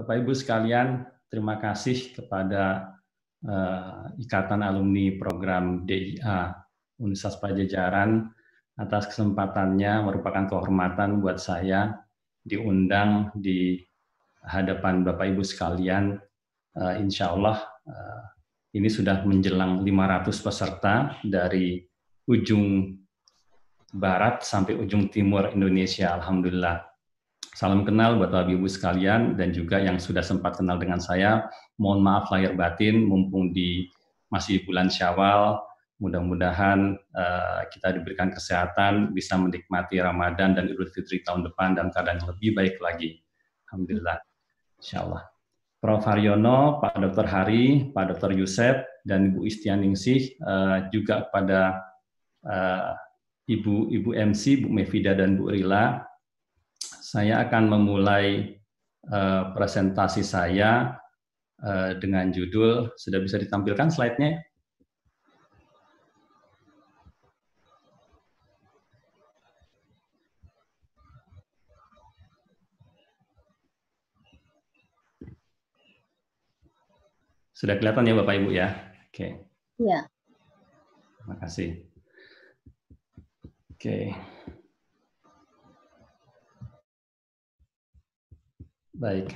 Bapak Ibu sekalian, terima kasih kepada Ikatan Alumni Program DIA Universitas Pajajaran atas kesempatannya. Merupakan kehormatan buat saya diundang di hadapan Bapak Ibu sekalian. Insya Allah ini sudah menjelang 500 peserta dari ujung barat sampai ujung timur Indonesia. Alhamdulillah. Salam kenal buat Bapak Ibu sekalian dan juga yang sudah sempat kenal dengan saya. Mohon maaf lahir batin, mumpung masih bulan Syawal. Mudah-mudahan kita diberikan kesehatan, bisa menikmati Ramadan dan Idul Fitri tahun depan dalam keadaan yang lebih baik lagi. Alhamdulillah. Insya Allah. Prof. Haryono, Pak Dr. Hari, Pak Dr. Yusef, dan Bu Istianingsih, juga kepada Ibu MC, Bu Mevida dan Bu Rila. Saya akan memulai presentasi saya dengan judul, sudah bisa ditampilkan slide-nya? Sudah kelihatan ya Bapak Ibu ya? Oke. Ya. Terima kasih. Oke. Baik,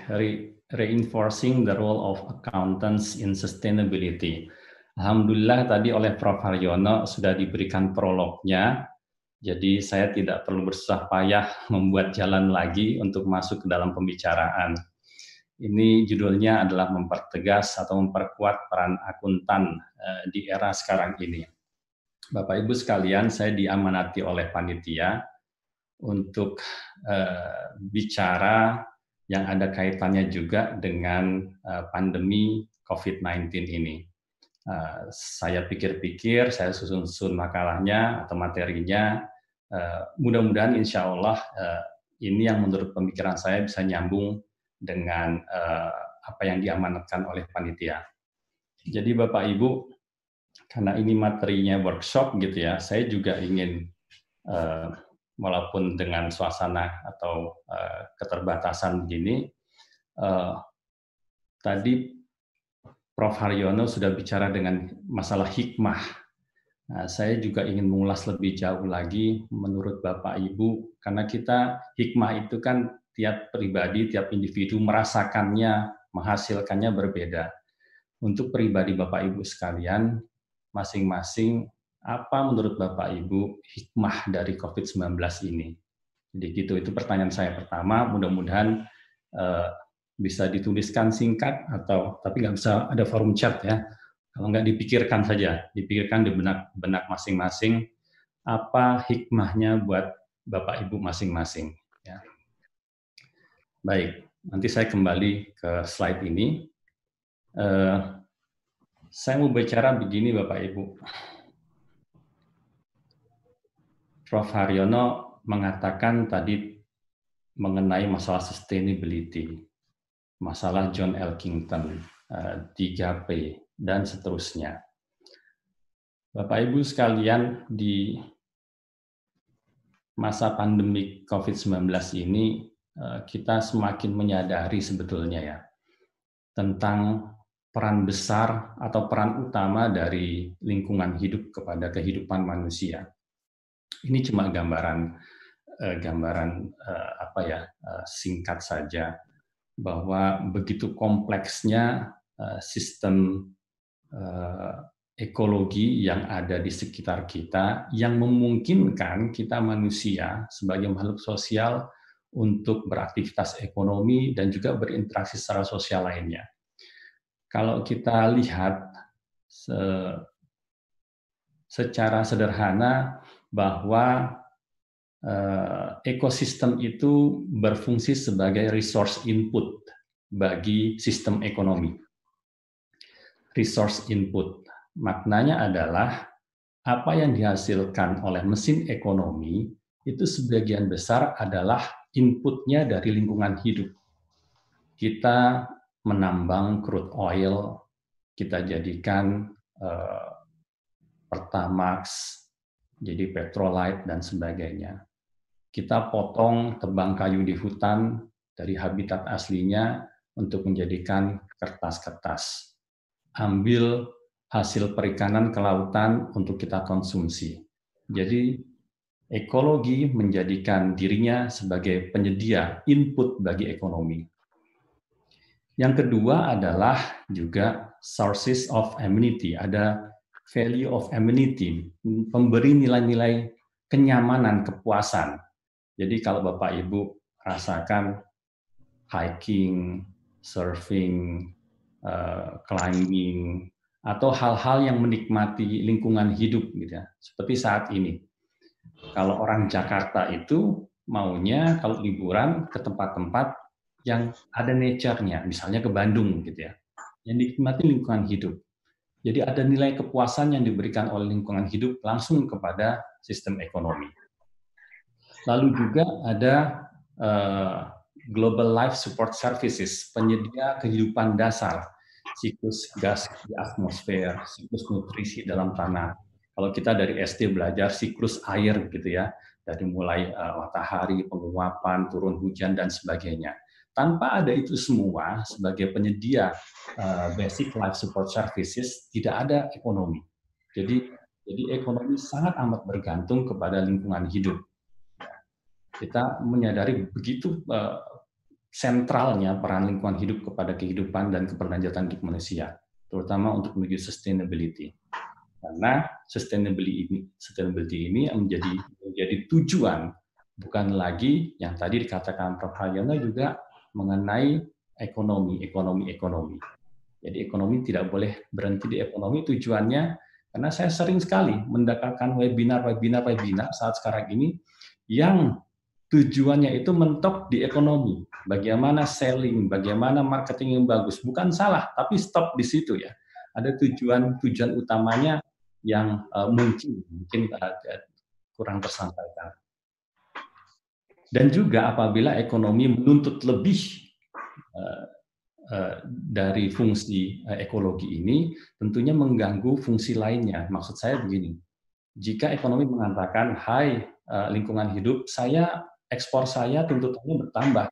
reinforcing the role of accountants in sustainability. Alhamdulillah tadi oleh Prof. Haryono sudah diberikan prolognya, jadi saya tidak perlu bersusah payah membuat jalan lagi untuk masuk ke dalam pembicaraan. Ini judulnya adalah mempertegas atau memperkuat peran akuntan di era sekarang ini. Bapak Ibu sekalian, saya diamanati oleh panitia untuk bicara yang ada kaitannya juga dengan pandemi COVID-19 ini. Saya pikir-pikir, saya susun makalahnya atau materinya. Mudah-mudahan insya Allah ini yang menurut pemikiran saya bisa nyambung dengan apa yang diamanatkan oleh panitia. Jadi Bapak Ibu, karena ini materinya workshop gitu ya, saya juga ingin walaupun dengan suasana atau keterbatasan begini, tadi Prof. Haryono sudah bicara dengan masalah hikmah. Nah, saya juga ingin mengulas lebih jauh lagi menurut Bapak Ibu, karena kita hikmah itu kan tiap pribadi, tiap individu merasakannya, menghasilkannya berbeda. Untuk pribadi Bapak Ibu sekalian, masing-masing apa menurut Bapak Ibu hikmah dari COVID-19 ini? Jadi gitu, itu pertanyaan saya pertama. Mudah-mudahan bisa dituliskan singkat atau tapi nggak bisa ada forum chat ya. Kalau nggak dipikirkan saja, dipikirkan di benak masing-masing apa hikmahnya buat Bapak Ibu masing-masing. Ya. Baik, nanti saya kembali ke slide ini. Saya mau bicara begini Bapak Ibu. Prof. Haryono mengatakan tadi mengenai masalah sustainability, masalah John Elkington, 3P, dan seterusnya. Bapak Ibu sekalian, di masa pandemi COVID-19 ini, kita semakin menyadari sebetulnya ya, tentang peran besar atau peran utama dari lingkungan hidup kepada kehidupan manusia. Ini cuma gambaran singkat saja bahwa begitu kompleksnya sistem ekologi yang ada di sekitar kita yang memungkinkan kita manusia sebagai makhluk sosial untuk beraktivitas ekonomi dan juga berinteraksi secara sosial lainnya. Kalau kita lihat secara sederhana bahwa ekosistem itu berfungsi sebagai resource input bagi sistem ekonomi. Resource input maknanya adalah apa yang dihasilkan oleh mesin ekonomi itu sebagian besar adalah inputnya dari lingkungan hidup. Kita menambang crude oil, kita jadikan Pertamax, jadi petrolite dan sebagainya. Kita potong tebang kayu di hutan dari habitat aslinya, untuk menjadikan kertas-kertas. Ambil hasil perikanan ke lautan untuk kita konsumsi. Jadi ekologi menjadikan dirinya sebagai penyedia input bagi ekonomi. Yang kedua adalah juga sources of amenity, ada value of amenity, pemberi nilai-nilai kenyamanan, kepuasan. Jadi kalau Bapak Ibu rasakan hiking, surfing, climbing, atau hal-hal yang menikmati lingkungan hidup, gitu ya. Seperti saat ini, kalau orang Jakarta itu maunya kalau liburan ke tempat-tempat yang ada nature-nya, misalnya ke Bandung, gitu ya, yang dinikmati lingkungan hidup. Jadi ada nilai kepuasan yang diberikan oleh lingkungan hidup langsung kepada sistem ekonomi. Lalu juga ada Global Life Support Services, penyedia kehidupan dasar, siklus gas di atmosfer, siklus nutrisi dalam tanah. Kalau kita dari SD belajar siklus air gitu ya, dari mulai matahari, penguapan, turun hujan dan sebagainya. Tanpa ada itu semua sebagai penyedia basic life support services, tidak ada ekonomi. Jadi ekonomi sangat amat bergantung kepada lingkungan hidup. Kita menyadari begitu sentralnya peran lingkungan hidup kepada kehidupan dan keberlanjutan hidup manusia, terutama untuk menuju sustainability. Karena sustainability ini menjadi tujuan, bukan lagi yang tadi dikatakan Prof. Haryono juga mengenai ekonomi. Jadi ekonomi tidak boleh berhenti di ekonomi, tujuannya, karena saya sering sekali mendapatkan webinar saat sekarang ini yang tujuannya itu mentok di ekonomi. Bagaimana selling, bagaimana marketing yang bagus. Bukan salah, tapi stop di situ ya. Ada tujuan utamanya yang mungkin kurang tersampaikan. Dan juga apabila ekonomi menuntut lebih dari fungsi ekologi ini, tentunya mengganggu fungsi lainnya. Maksud saya begini, jika ekonomi mengatakan, hai lingkungan hidup, ekspor saya tuntutannya bertambah,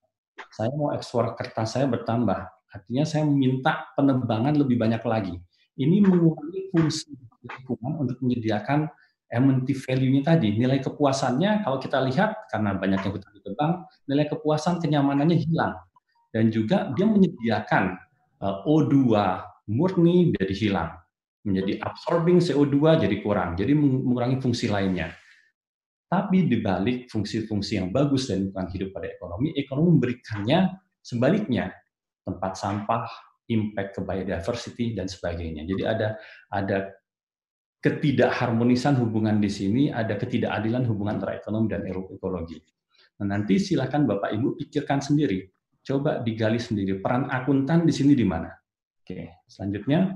saya mau ekspor kertas saya bertambah, artinya saya meminta penebangan lebih banyak lagi. Ini mengurangi fungsi lingkungan untuk menyediakan amenity value-nya tadi. Nilai kepuasannya kalau kita lihat, karena banyak yang hutan ditebang, nilai kepuasan kenyamanannya hilang. Dan juga dia menyediakan O2 murni jadi hilang. Menjadi absorbing CO2 jadi kurang. Jadi mengurangi fungsi lainnya. Tapi dibalik fungsi-fungsi yang bagus dan lingkungan hidup pada ekonomi memberikannya sebaliknya. Tempat sampah, impact ke biodiversity, dan sebagainya. Jadi ada ketidakharmonisan hubungan di sini, ada ketidakadilan hubungan antara ekonomi dan ekologi. Nah, nanti silakan Bapak Ibu pikirkan sendiri. Coba digali sendiri, peran akuntan di sini di mana. Oke, selanjutnya.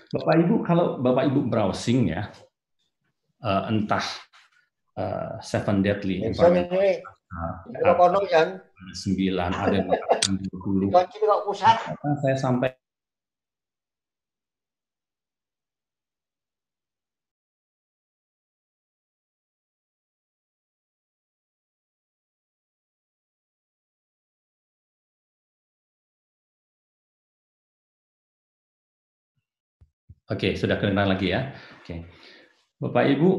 Bapak Ibu, kalau Bapak Ibu browsing ya, entah Seven Deadly Environmental, 9, ada yang mengatakan 20. Saya sampai Oke, sudah kedengaran lagi ya. Oke, Bapak Ibu,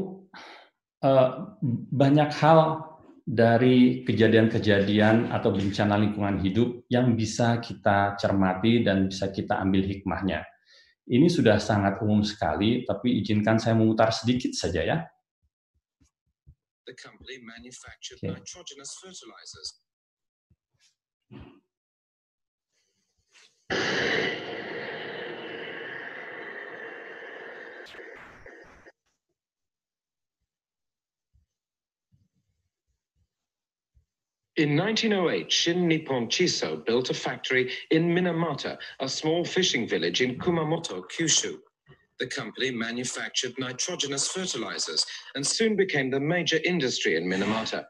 banyak hal dari kejadian-kejadian atau bencana lingkungan hidup yang bisa kita cermati dan bisa kita ambil hikmahnya. Ini sudah sangat umum sekali, tapi izinkan saya memutar sedikit saja ya. The company manufactured nitrogenous fertilizers. In 1908, Shin Nippon Chiso built a factory in Minamata, a small fishing village in Kumamoto, Kyushu. The company manufactured nitrogenous fertilizers and soon became the major industry in Minamata.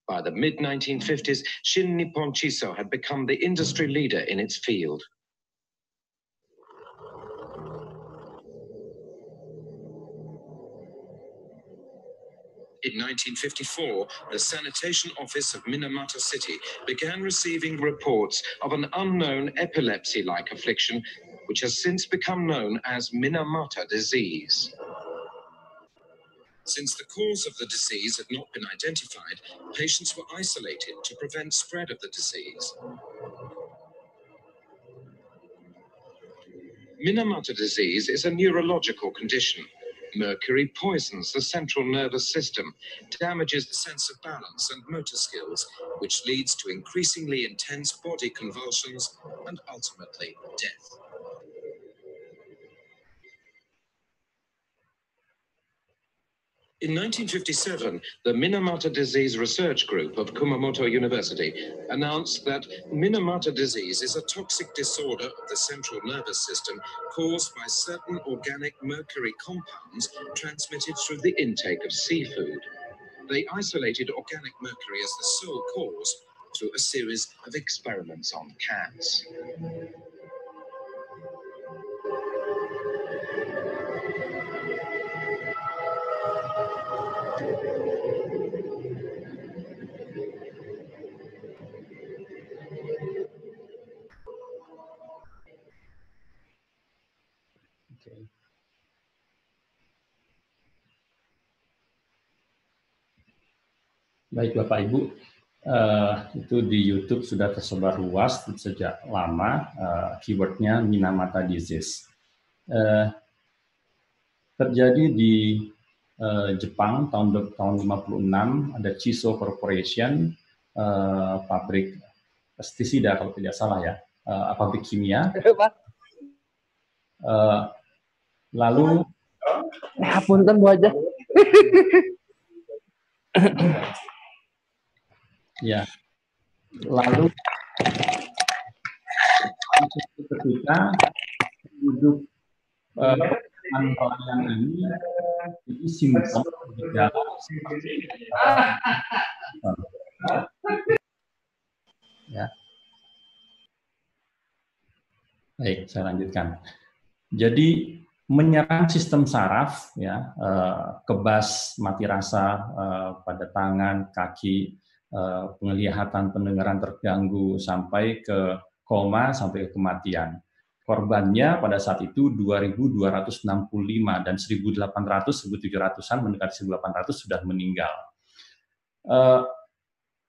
By the mid-1950s, Shin Nippon Chiso had become the industry leader in its field. In 1954, the Sanitation Office of Minamata City began receiving reports of an unknown epilepsy-like affliction, which has since become known as Minamata disease. Since the cause of the disease had not been identified, patients were isolated to prevent spread of the disease. Minamata disease is a neurological condition. Mercury poisons the central nervous system, damages the sense of balance and motor skills, which leads to increasingly intense body convulsions and ultimately death. In 1957, the Minamata Disease Research Group of Kumamoto University announced that Minamata disease is a toxic disorder of the central nervous system caused by certain organic mercury compounds transmitted through the intake of seafood. They isolated organic mercury as the sole cause through a series of experiments on cats. Baik Bapak Ibu, itu di YouTube sudah tersebar luas sejak lama, keywordnya Minamata disease. Terjadi di Jepang tahun 56, ada Chiso Corporation, pabrik pestisida kalau tidak salah ya, pabrik kimia. Lalu punten Bu aja. Ya, lalu ketika penduduk nelayan ini simptom gejala ya. Baik, saya lanjutkan. Jadi menyerang sistem saraf, ya, kebas, mati rasa pada tangan, kaki, penglihatan, pendengaran terganggu, sampai ke koma, sampai ke kematian. Korbannya pada saat itu 2.265 dan 1.800-1.700-an, mendekati 1.800 sudah meninggal.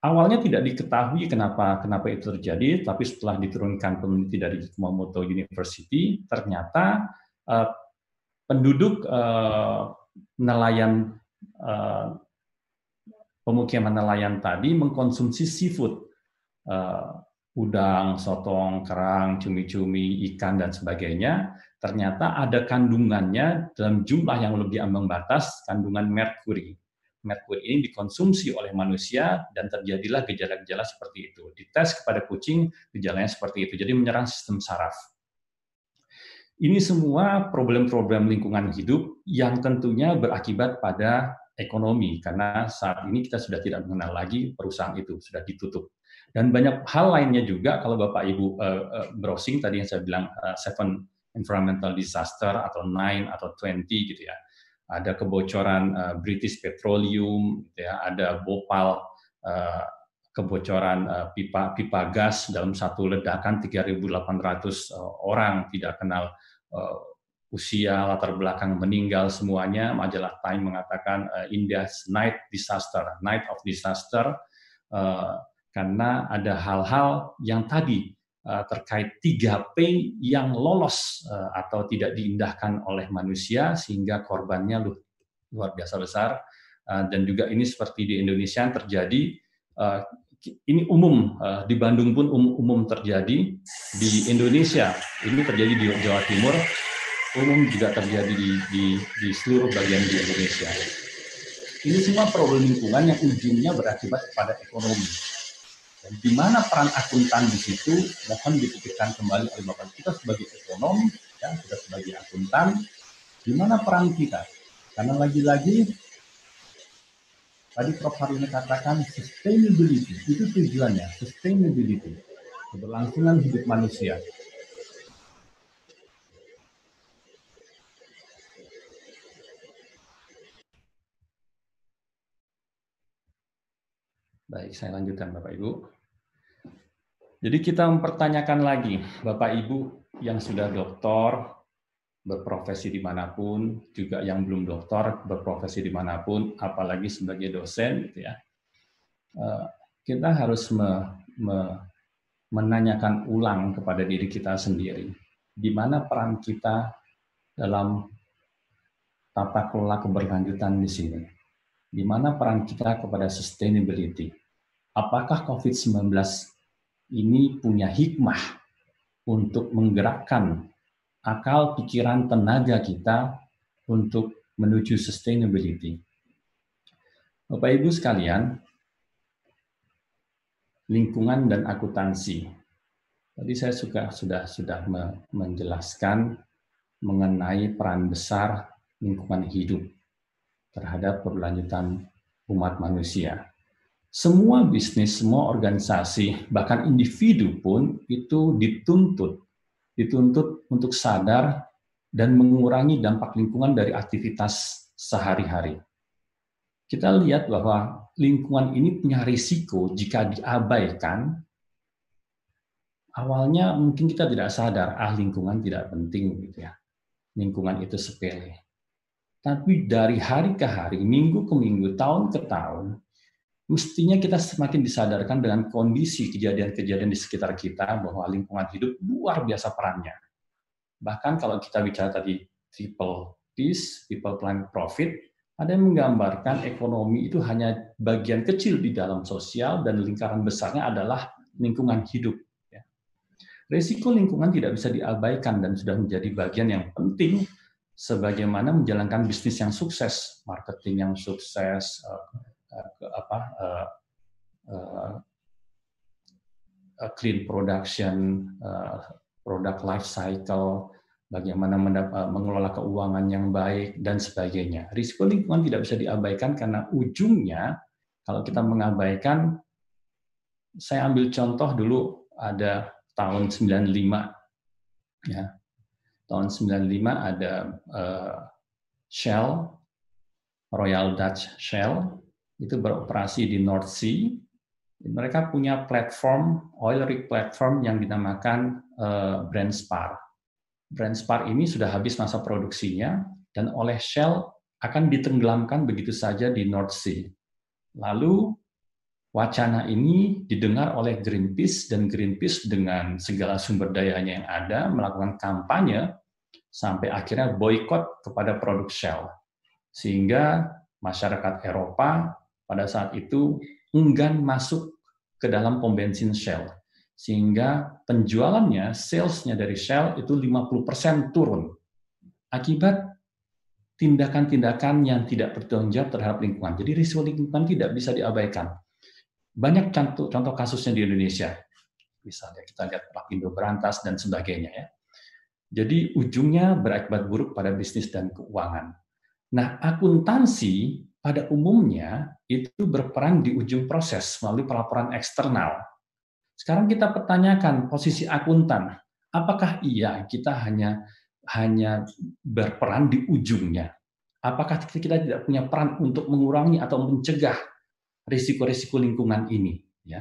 Awalnya tidak diketahui kenapa itu terjadi, tapi setelah diturunkan peneliti dari Kumamoto University, ternyata penduduk nelayan, pemukiman nelayan tadi mengkonsumsi seafood, udang, sotong, kerang, cumi-cumi, ikan, dan sebagainya. Ternyata ada kandungannya dalam jumlah yang lebih ambang batas, kandungan merkuri. Merkuri ini dikonsumsi oleh manusia dan terjadilah gejala-gejala seperti itu. Dites kepada kucing, gejalanya seperti itu. Jadi menyerang sistem saraf. Ini semua problem-problem lingkungan hidup yang tentunya berakibat pada ekonomi, karena saat ini kita sudah tidak mengenal lagi perusahaan itu, sudah ditutup. Dan banyak hal lainnya juga, kalau Bapak Ibu browsing, tadi yang saya bilang 7 environmental disaster, atau 9 atau 20 gitu ya. Ada kebocoran British Petroleum, gitu ya, ada Bhopal, kebocoran pipa gas dalam satu ledakan 3.800 orang tidak kenal usia, latar belakang, meninggal semuanya. Majalah Time mengatakan India's night of disaster, karena ada hal-hal yang tadi terkait 3P yang lolos atau tidak diindahkan oleh manusia, sehingga korbannya luar biasa besar. Dan juga ini seperti di Indonesia terjadi, ini umum, di Bandung pun umum terjadi, di Indonesia ini terjadi di Jawa Timur, umum juga terjadi di seluruh bagian di Indonesia. Ini semua problem lingkungan yang ujungnya berakibat kepada ekonomi. Dan di mana peran akuntan di situ, mohon dipikirkan kembali oleh Bapak. Kita sebagai ekonom, ya, kita sebagai akuntan, di mana peran kita? Karena lagi-lagi tadi Prof. Haryono katakan sustainability, itu tujuannya, sustainability, keberlangsungan hidup manusia. Baik, saya lanjutkan Bapak Ibu. Jadi kita mempertanyakan lagi, Bapak Ibu yang sudah doktor, berprofesi dimanapun, juga yang belum doktor, berprofesi dimanapun, apalagi sebagai dosen, gitu ya. Kita harus menanyakan ulang kepada diri kita sendiri, di mana peran kita dalam tata kelola keberlanjutan di sini. Di mana peran kita kepada sustainability. Apakah COVID-19 ini punya hikmah untuk menggerakkan akal, pikiran, tenaga kita untuk menuju sustainability? Bapak Ibu sekalian, lingkungan dan akuntansi. Tadi saya sudah menjelaskan mengenai peran besar lingkungan hidup terhadap keberlanjutan umat manusia. Semua bisnis, semua organisasi, bahkan individu pun itu dituntut untuk sadar dan mengurangi dampak lingkungan dari aktivitas sehari-hari. Kita lihat bahwa lingkungan ini punya risiko jika diabaikan. Awalnya mungkin kita tidak sadar, lingkungan tidak penting, gitu ya. Lingkungan itu sepele. Tapi dari hari ke hari, minggu ke minggu, tahun ke tahun, mestinya kita semakin disadarkan dengan kondisi kejadian-kejadian di sekitar kita bahwa lingkungan hidup luar biasa perannya. Bahkan kalau kita bicara tadi triple peace, people, planet, profit, ada yang menggambarkan ekonomi itu hanya bagian kecil di dalam sosial dan lingkaran besarnya adalah lingkungan hidup. Risiko lingkungan tidak bisa diabaikan dan sudah menjadi bagian yang penting sebagaimana menjalankan bisnis yang sukses, marketing yang sukses, clean production, product life cycle, bagaimana mengelola keuangan yang baik, dan sebagainya. Risiko lingkungan tidak bisa diabaikan karena ujungnya, kalau kita mengabaikan, saya ambil contoh dulu ada tahun 95, ya. Tahun 95 ada Shell, Royal Dutch Shell, itu beroperasi di North Sea. Mereka punya platform, oil rig platform yang dinamakan Brent Spar. Brent Spar ini sudah habis masa produksinya, dan oleh Shell akan ditenggelamkan begitu saja di North Sea. Lalu wacana ini didengar oleh Greenpeace, dan Greenpeace dengan segala sumber dayanya yang ada melakukan kampanye sampai akhirnya boikot kepada produk Shell. Sehingga masyarakat Eropa pada saat itu enggan masuk ke dalam pom bensin Shell. Sehingga penjualannya, sales-nya dari Shell itu 50% turun. Akibat tindakan-tindakan yang tidak bertanggung jawab terhadap lingkungan. Jadi risiko lingkungan tidak bisa diabaikan. Banyak contoh kasusnya di Indonesia. Misalnya kita lihat Lapindo Berantas dan sebagainya, ya. Jadi ujungnya berakibat buruk pada bisnis dan keuangan. Nah, akuntansi pada umumnya itu berperan di ujung proses melalui pelaporan eksternal. Sekarang kita pertanyakan posisi akuntan. Apakah iya kita hanya berperan di ujungnya? Apakah kita tidak punya peran untuk mengurangi atau mencegah risiko-risiko lingkungan ini, ya.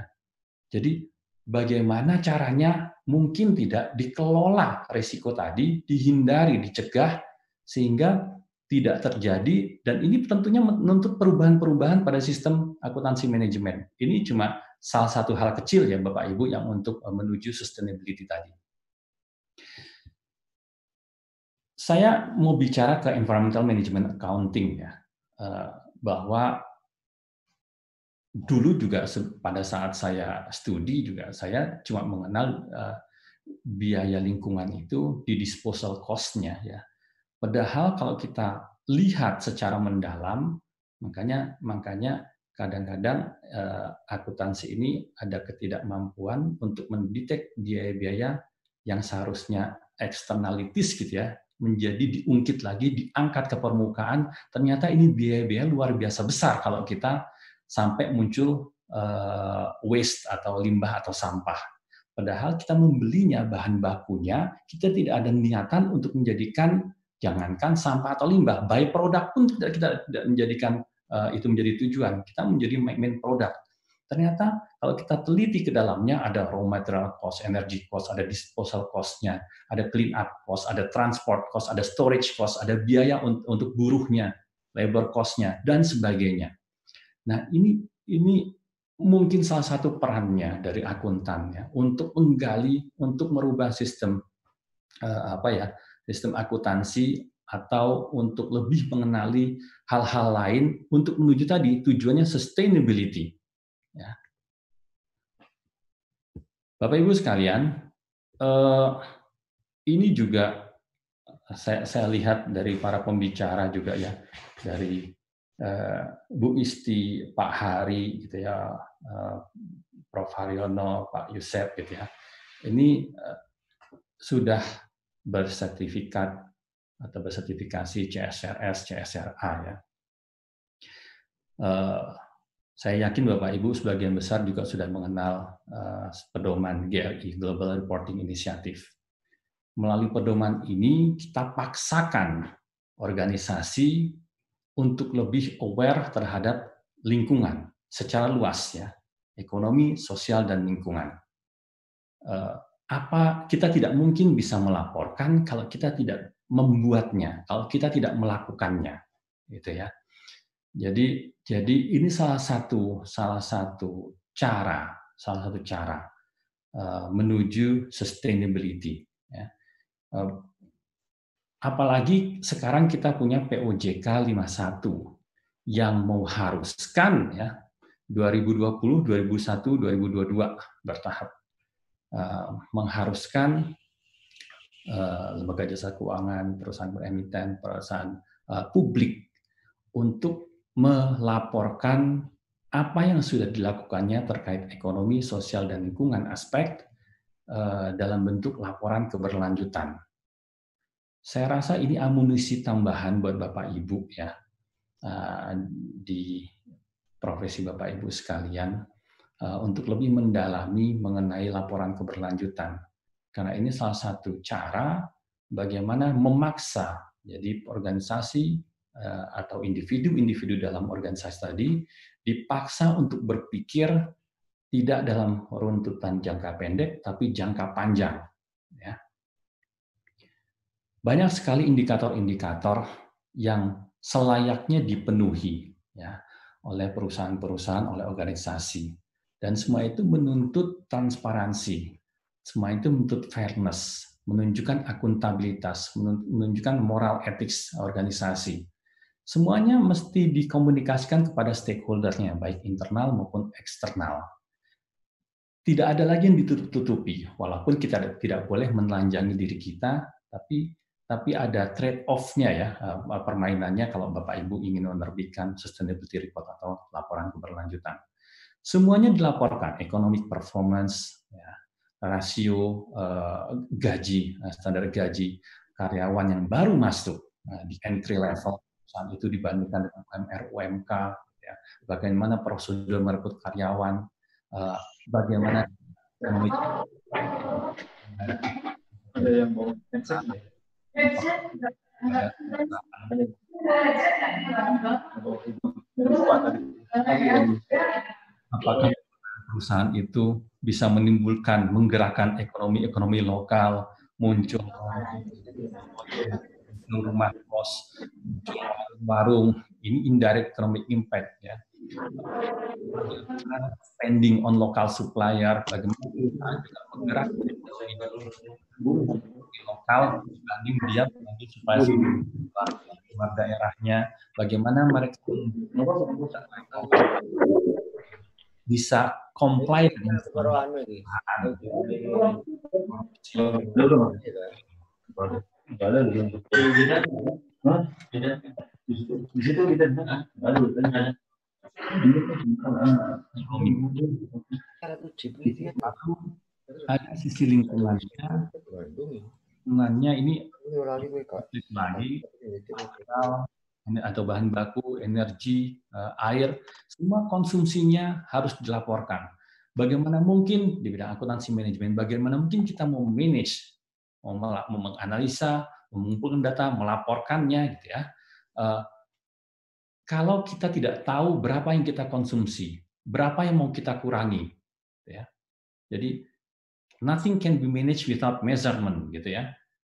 Jadi bagaimana caranya mungkin tidak dikelola risiko tadi, dihindari, dicegah sehingga tidak terjadi, dan ini tentunya menuntut perubahan-perubahan pada sistem akuntansi manajemen. Ini cuma salah satu hal kecil ya Bapak Ibu yang untuk menuju sustainability tadi. Saya mau bicara ke environmental management accounting, ya, bahwa dulu juga pada saat saya studi juga saya cuma mengenal biaya lingkungan itu di disposal cost-nya, ya. Padahal kalau kita lihat secara mendalam, makanya kadang-kadang akuntansi ini ada ketidakmampuan untuk mendetek biaya-biaya yang seharusnya externalities, gitu ya, menjadi diungkit lagi, diangkat ke permukaan. Ternyata ini biaya-biaya luar biasa besar kalau kita sampai muncul waste atau limbah atau sampah. Padahal kita membelinya bahan bakunya, kita tidak ada niatan untuk menjadikan, jangankan sampah atau limbah, by product pun kita tidak menjadikan itu menjadi tujuan. Kita menjadi main product. Ternyata kalau kita teliti ke dalamnya ada raw material cost, energy cost, ada disposal cost-nya, ada clean up cost, ada transport cost, ada storage cost, ada biaya untuk buruhnya, labor cost-nya, dan sebagainya. Nah, ini mungkin salah satu perannya dari akuntan ya, untuk menggali, untuk merubah sistem sistem akuntansi atau untuk lebih mengenali hal-hal lain untuk menuju tadi tujuannya sustainability. Ya. Bapak Ibu sekalian, ini juga saya lihat dari para pembicara juga ya, dari Bu Isti, Pak Hari, gitu ya, Prof Haryono, Pak Yusef, gitu ya. Ini sudah bersertifikat atau bersertifikasi CSRS, CSRA ya. Saya yakin Bapak Ibu sebagian besar juga sudah mengenal pedoman GRI, Global Reporting Initiative. Melalui pedoman ini kita paksakan organisasi untuk lebih aware terhadap lingkungan secara luas ya, ekonomi, sosial dan lingkungan. Kita tidak mungkin bisa melaporkan kalau kita tidak membuatnya, kalau kita tidak melakukannya, gitu ya. Jadi ini salah satu cara menuju sustainability. Ya. Apalagi sekarang kita punya POJK 51 yang mengharuskan ya 2020, 2001, 2022 bertahap mengharuskan lembaga jasa keuangan, perusahaan beremiten, perusahaan publik untuk melaporkan apa yang sudah dilakukannya terkait ekonomi, sosial, dan lingkungan aspek dalam bentuk laporan keberlanjutan. Saya rasa ini amunisi tambahan buat Bapak Ibu ya di profesi Bapak Ibu sekalian untuk lebih mendalami mengenai laporan keberlanjutan. Karena ini salah satu cara bagaimana memaksa jadi organisasi atau individu-individu dalam organisasi tadi dipaksa untuk berpikir tidak dalam runtutan jangka pendek, tapi jangka panjang. Ya. Banyak sekali indikator-indikator yang selayaknya dipenuhi ya, oleh perusahaan-perusahaan, oleh organisasi. Dan semua itu menuntut transparansi, semua itu menuntut fairness, menunjukkan akuntabilitas, menunjukkan moral ethics organisasi. Semuanya mesti dikomunikasikan kepada stakeholder-nya, baik internal maupun eksternal. Tidak ada lagi yang ditutup-tutupi, walaupun kita tidak boleh menelanjangi diri kita, tapi ada trade-off-nya ya, permainannya kalau Bapak Ibu ingin menerbitkan sustainability report atau laporan keberlanjutan. Semuanya dilaporkan, economic performance, ya, rasio gaji, standar gaji karyawan yang baru masuk di entry level saat itu dibandingkan dengan UMR, UMK, ya, bagaimana prosedur merekrut karyawan, bagaimana ekonomi ada yang mau apakah perusahaan itu bisa menggerakkan ekonomi lokal, muncul rumah kos, muncul warung, ini indirect economic impact ya. Spending on local supplier, bagaimana perusahaan juga bergerak di lokal dibanding dia supaya luar daerahnya, bagaimana mereka bisa comply dengan perusahaan. di situ kita ada sisi lingkungannya ini lagi atau bahan baku, energi, air, semua konsumsinya harus dilaporkan. Bagaimana mungkin di bidang akuntansi manajemen, bagaimana mungkin kita mau manage, menganalisa, mengumpulkan data, melaporkannya, gitu ya. Kalau kita tidak tahu berapa yang kita konsumsi, berapa yang mau kita kurangi, ya. Jadi nothing can be managed without measurement, gitu ya.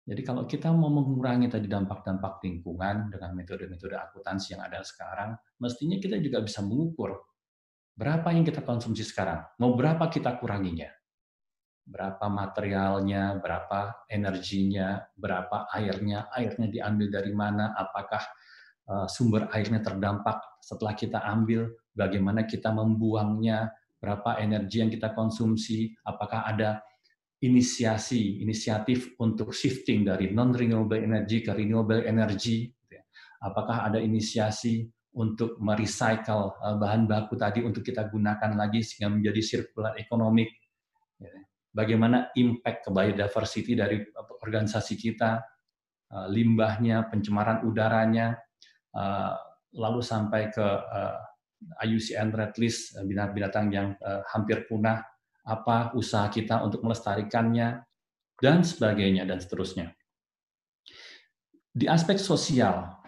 Jadi kalau kita mau mengurangi tadi dampak-dampak lingkungan dengan metode-metode akuntansi yang ada sekarang, mestinya kita juga bisa mengukur berapa yang kita konsumsi sekarang, mau berapa kita kuranginya, berapa materialnya, berapa energinya, berapa airnya, airnya diambil dari mana, apakah sumber airnya terdampak setelah kita ambil, bagaimana kita membuangnya, berapa energi yang kita konsumsi, apakah ada inisiatif untuk shifting dari non-renewable energy ke renewable energy, apakah ada inisiasi untuk merecycle bahan baku tadi untuk kita gunakan lagi sehingga menjadi circular economic, bagaimana impact ke biodiversity dari organisasi kita, limbahnya, pencemaran udaranya, lalu sampai ke IUCN Red List binatang-binatang yang hampir punah, apa usaha kita untuk melestarikannya, dan sebagainya, dan seterusnya. Di aspek sosial,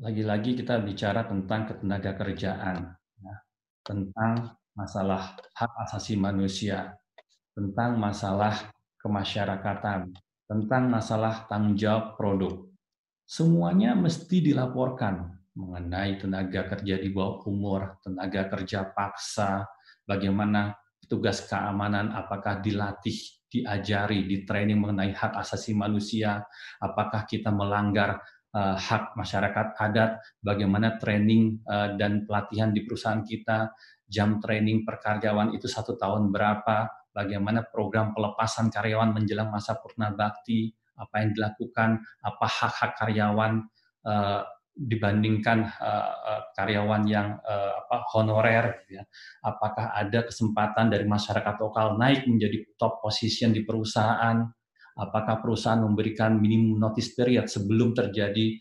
lagi-lagi kita bicara tentang ketenaga kerjaan, tentang masalah hak asasi manusia, tentang masalah kemasyarakatan, tentang masalah tanggung jawab produk. Semuanya mesti dilaporkan mengenai tenaga kerja di bawah umur, tenaga kerja paksa, bagaimana petugas keamanan, apakah dilatih, diajari, di-training mengenai hak asasi manusia, apakah kita melanggar hak masyarakat adat, bagaimana training dan pelatihan di perusahaan kita, jam training per karyawan itu 1 tahun berapa, bagaimana program pelepasan karyawan menjelang masa purna bakti, apa yang dilakukan, apa hak-hak karyawan dibandingkan karyawan yang honorer, ya. Apakah ada kesempatan dari masyarakat lokal naik menjadi top position di perusahaan, apakah perusahaan memberikan minimum notice period sebelum terjadi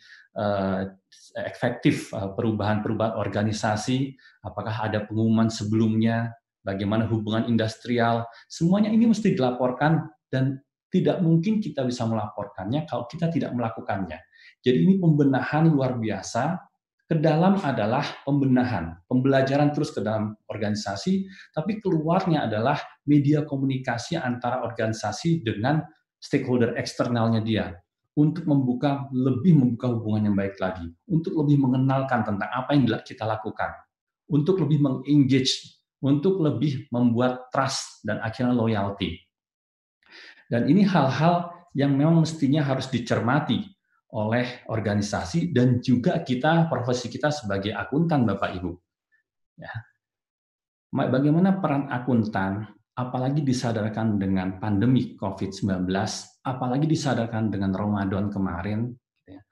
efektif perubahan-perubahan organisasi, apakah ada pengumuman sebelumnya, bagaimana hubungan industrial, semuanya ini mesti dilaporkan dan tidak mungkin kita bisa melaporkannya kalau kita tidak melakukannya. Jadi ini pembenahan luar biasa. Ke dalam adalah pembenahan, pembelajaran terus ke dalam organisasi, tapi keluarnya adalah media komunikasi antara organisasi dengan stakeholder eksternalnya dia, untuk lebih membuka hubungan yang baik lagi, untuk lebih mengenalkan tentang apa yang kita lakukan, untuk lebih mengengage, untuk lebih membuat trust dan akhirnya loyalty. Dan ini hal-hal yang memang mestinya harus dicermati oleh organisasi dan juga kita, profesi kita sebagai akuntan, Bapak Ibu. Ya. Bagaimana peran akuntan, apalagi disadarkan dengan pandemi COVID-19, apalagi disadarkan dengan Ramadan kemarin, ya.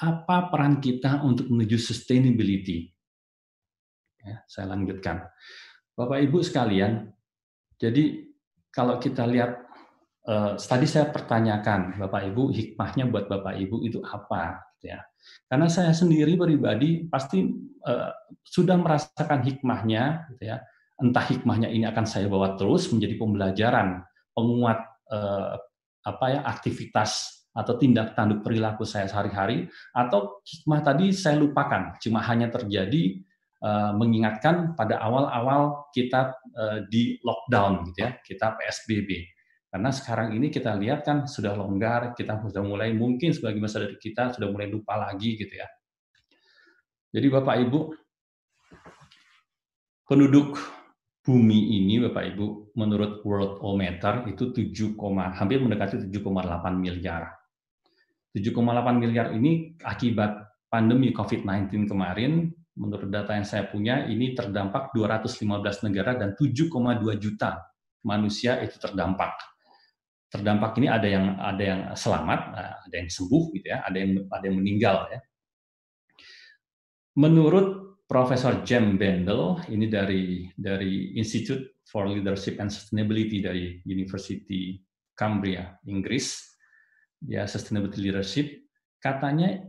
Apa peran kita untuk menuju sustainability? Ya, saya lanjutkan. Bapak Ibu sekalian, jadi kalau kita lihat tadi saya pertanyakan, Bapak Ibu, hikmahnya buat Bapak Ibu itu apa? Ya. Karena saya sendiri pribadi pasti sudah merasakan hikmahnya, gitu ya. Entah hikmahnya ini akan saya bawa terus menjadi pembelajaran, penguat aktivitas atau tindak tanduk perilaku saya sehari-hari, atau hikmah tadi saya lupakan, cuma hanya terjadi mengingatkan pada awal-awal kita di lockdown, gitu ya, kita PSBB. Karena sekarang ini kita lihat kan sudah longgar, kita sudah mulai, mungkin sebagian besar dari kita sudah mulai lupa lagi, gitu ya. Jadi Bapak Ibu, penduduk bumi ini, Bapak Ibu, menurut Worldometer itu hampir mendekati 7,8 miliar. 7,8 miliar ini akibat pandemi COVID-19 kemarin, menurut data yang saya punya, ini terdampak 215 negara dan 7,2 juta manusia itu terdampak. Terdampak ini ada yang selamat, ada yang sembuh, gitu ya, ada yang meninggal, ya. Menurut Profesor James Bendel, ini dari Institute for Leadership and Sustainability dari University Cambria, Inggris, ya, Sustainability Leadership, katanya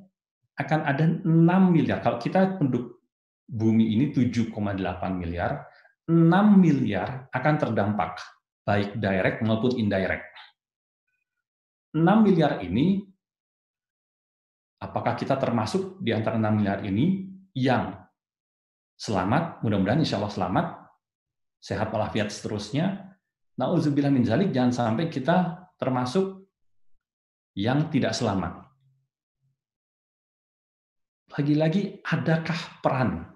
akan ada 6 miliar. Kalau kita penduduk bumi ini 7,8 miliar, 6 miliar akan terdampak, baik direct maupun indirect. 6 miliar ini, apakah kita termasuk di antara 6 miliar ini yang selamat, mudah-mudahan insya Allah selamat, sehat walafiat seterusnya. Nauzubillah min dzalik, jangan sampai kita termasuk yang tidak selamat. Lagi-lagi, adakah peran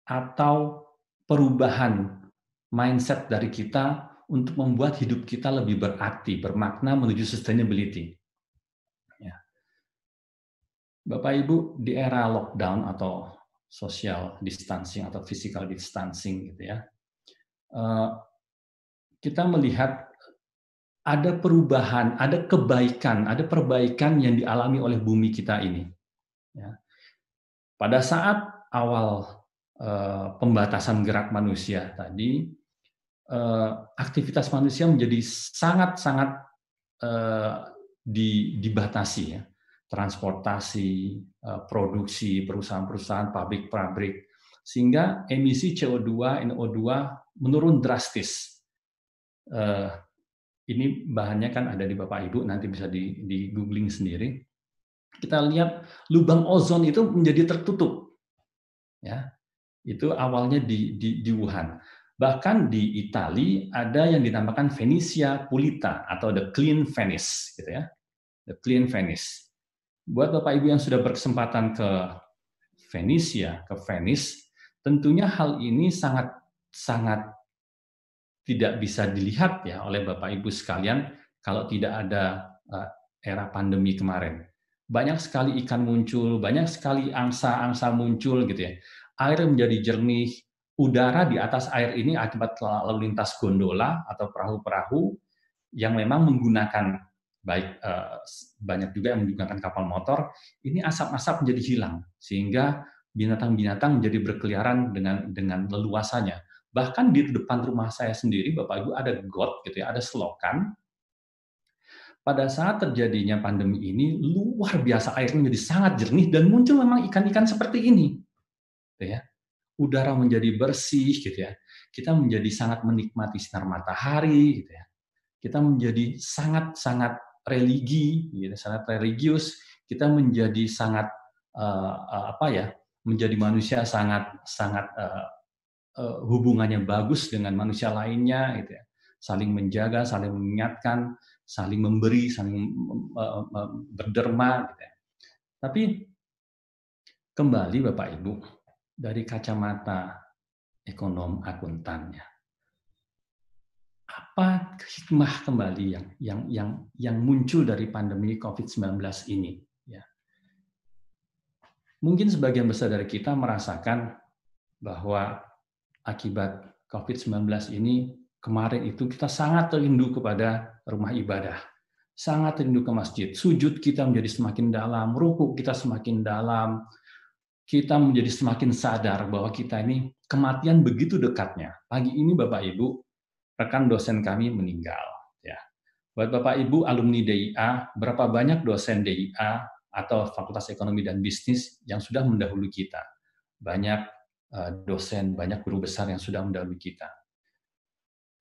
atau perubahan mindset dari kita untuk membuat hidup kita lebih berarti, bermakna menuju sustainability? Ya. Bapak Ibu, di era lockdown atau social distancing atau physical distancing gitu ya, kita melihat ada perubahan, ada kebaikan, ada perbaikan yang dialami oleh bumi kita ini. Ya. Pada saat awal pembatasan gerak manusia tadi, aktivitas manusia menjadi sangat-sangat dibatasi ya. Transportasi, produksi, perusahaan-perusahaan, pabrik-pabrik, sehingga emisi CO2, NO2 menurun drastis. Ini bahannya kan ada di Bapak Ibu, nanti bisa di googling sendiri. Kita lihat lubang ozon itu menjadi tertutup. Ya, itu awalnya di Wuhan. Bahkan di Italia ada yang dinamakan Venetia Pulita atau the Clean Venice, gitu ya. The Clean Venice. Buat Bapak Ibu yang sudah berkesempatan ke Venesia, ke Venice, tentunya hal ini sangat tidak bisa dilihat ya oleh Bapak Ibu sekalian kalau tidak ada era pandemi kemarin. Banyak sekali ikan muncul, banyak sekali angsa-angsa muncul gitu ya. Air menjadi jernih, udara di atas air ini akibat lalu lintas gondola atau perahu-perahu yang memang menggunakan banyak juga yang menggunakan kapal motor, ini asap-asap menjadi hilang sehingga binatang-binatang menjadi berkeliaran dengan leluasanya. Bahkan di depan rumah saya sendiri, Bapak Ibu, ada got gitu ya, ada selokan. Pada saat terjadinya pandemi ini, luar biasa airnya menjadi sangat jernih dan muncul memang ikan-ikan seperti ini. Gitu ya. Udara menjadi bersih gitu ya. Kita menjadi sangat menikmati sinar matahari gitu ya. Kita menjadi sangat-sangat religi, gitu, sangat religius. Kita menjadi sangat menjadi manusia sangat hubungannya bagus dengan manusia lainnya, gitu ya. Saling menjaga, saling mengingatkan, saling memberi, saling berderma, gitu ya. Tapi kembali Bapak Ibu, dari kacamata ekonom akuntannya, apa hikmah kembali yang muncul dari pandemi COVID-19 ini? Ya. Mungkin sebagian besar dari kita merasakan bahwa akibat COVID-19 ini kemarin itu kita sangat rindu kepada rumah ibadah, sangat rindu ke masjid. Sujud kita menjadi semakin dalam, rukuk kita semakin dalam, kita menjadi semakin sadar bahwa kita ini kematian begitu dekatnya. Pagi ini Bapak Ibu, rekan dosen kami meninggal. Ya. Buat Bapak Ibu alumni DIA, berapa banyak dosen DIA atau Fakultas Ekonomi dan Bisnis yang sudah mendahului kita? Banyak dosen, banyak guru besar yang sudah mendahului kita.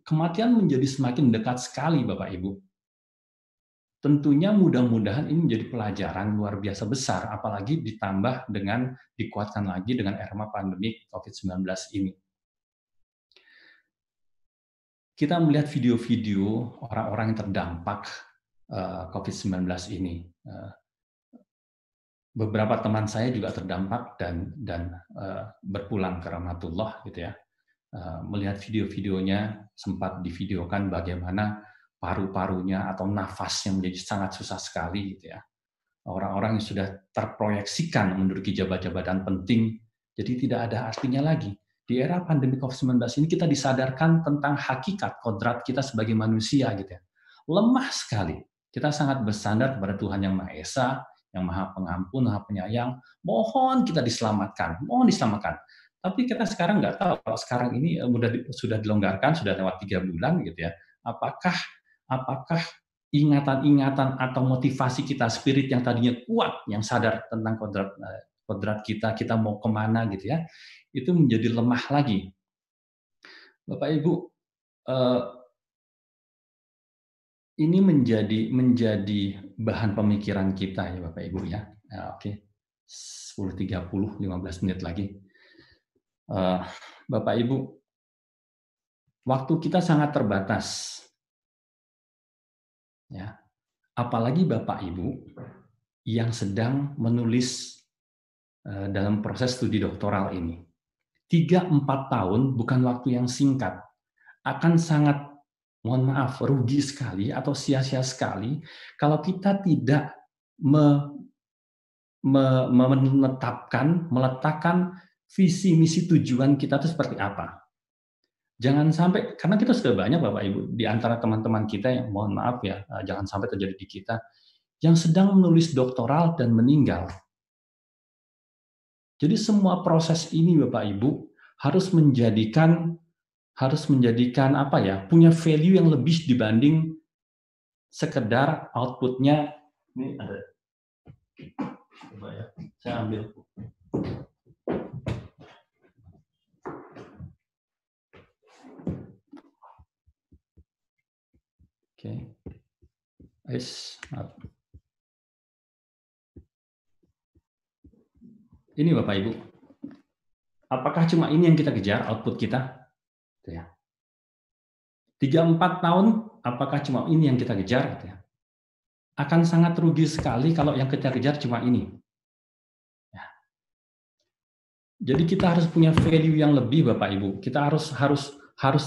Kematian menjadi semakin dekat sekali Bapak Ibu. Tentunya mudah-mudahan ini menjadi pelajaran luar biasa besar, apalagi ditambah dengan dikuatkan lagi dengan era pandemi COVID-19 ini. Kita melihat video-video orang-orang yang terdampak COVID-19 ini. Beberapa teman saya juga terdampak dan berpulang ke rahmatullah gitu ya. Melihat video-videonya, sempat divideokan bagaimana paru-parunya atau nafasnya menjadi sangat susah sekali gitu ya. Orang-orang yang sudah terproyeksikan menduduki jabatan-jabatan penting, jadi tidak ada artinya lagi. Di era pandemi COVID-19 ini kita disadarkan tentang hakikat kodrat kita sebagai manusia gitu ya. Lemah sekali. Kita sangat bersandar kepada Tuhan yang Maha Esa, yang Maha Pengampun, Maha Penyayang. Mohon kita diselamatkan, mohon diselamatkan. Tapi kita sekarang nggak tahu kalau sekarang ini sudah dilonggarkan, sudah lewat 3 bulan gitu ya. Apakah ingatan-ingatan atau motivasi kita, spirit yang tadinya kuat, yang sadar tentang kodrat kita mau kemana gitu ya, itu menjadi lemah lagi. Bapak Ibu, ini menjadi bahan pemikiran kita ya Bapak Ibu ya. Oke. 10.30, 15 menit lagi. Bapak Ibu, waktu kita sangat terbatas. Ya. Apalagi Bapak Ibu yang sedang menulis dalam proses studi doktoral ini. 3-4 tahun bukan waktu yang singkat. Akan sangat, mohon maaf, rugi sekali atau sia-sia sekali kalau kita tidak meletakkan visi, misi, tujuan kita itu seperti apa. Jangan sampai, karena kita sudah banyak Bapak Ibu, di antara teman-teman kita yang, mohon maaf ya, jangan sampai terjadi di kita, yang sedang menulis doktoral dan meninggal. Jadi semua proses ini Bapak Ibu harus menjadikan apa ya, punya value yang lebih dibanding sekedar outputnya. Ini ada, coba ya, saya ambil. Oke, maaf. Ini Bapak Ibu, apakah cuma ini yang kita kejar, output kita? 3-4 tahun, apakah cuma ini yang kita kejar? Akan sangat rugi sekali kalau yang kita kejar cuma ini. Ya. Jadi kita harus punya value yang lebih, Bapak Ibu. Kita harus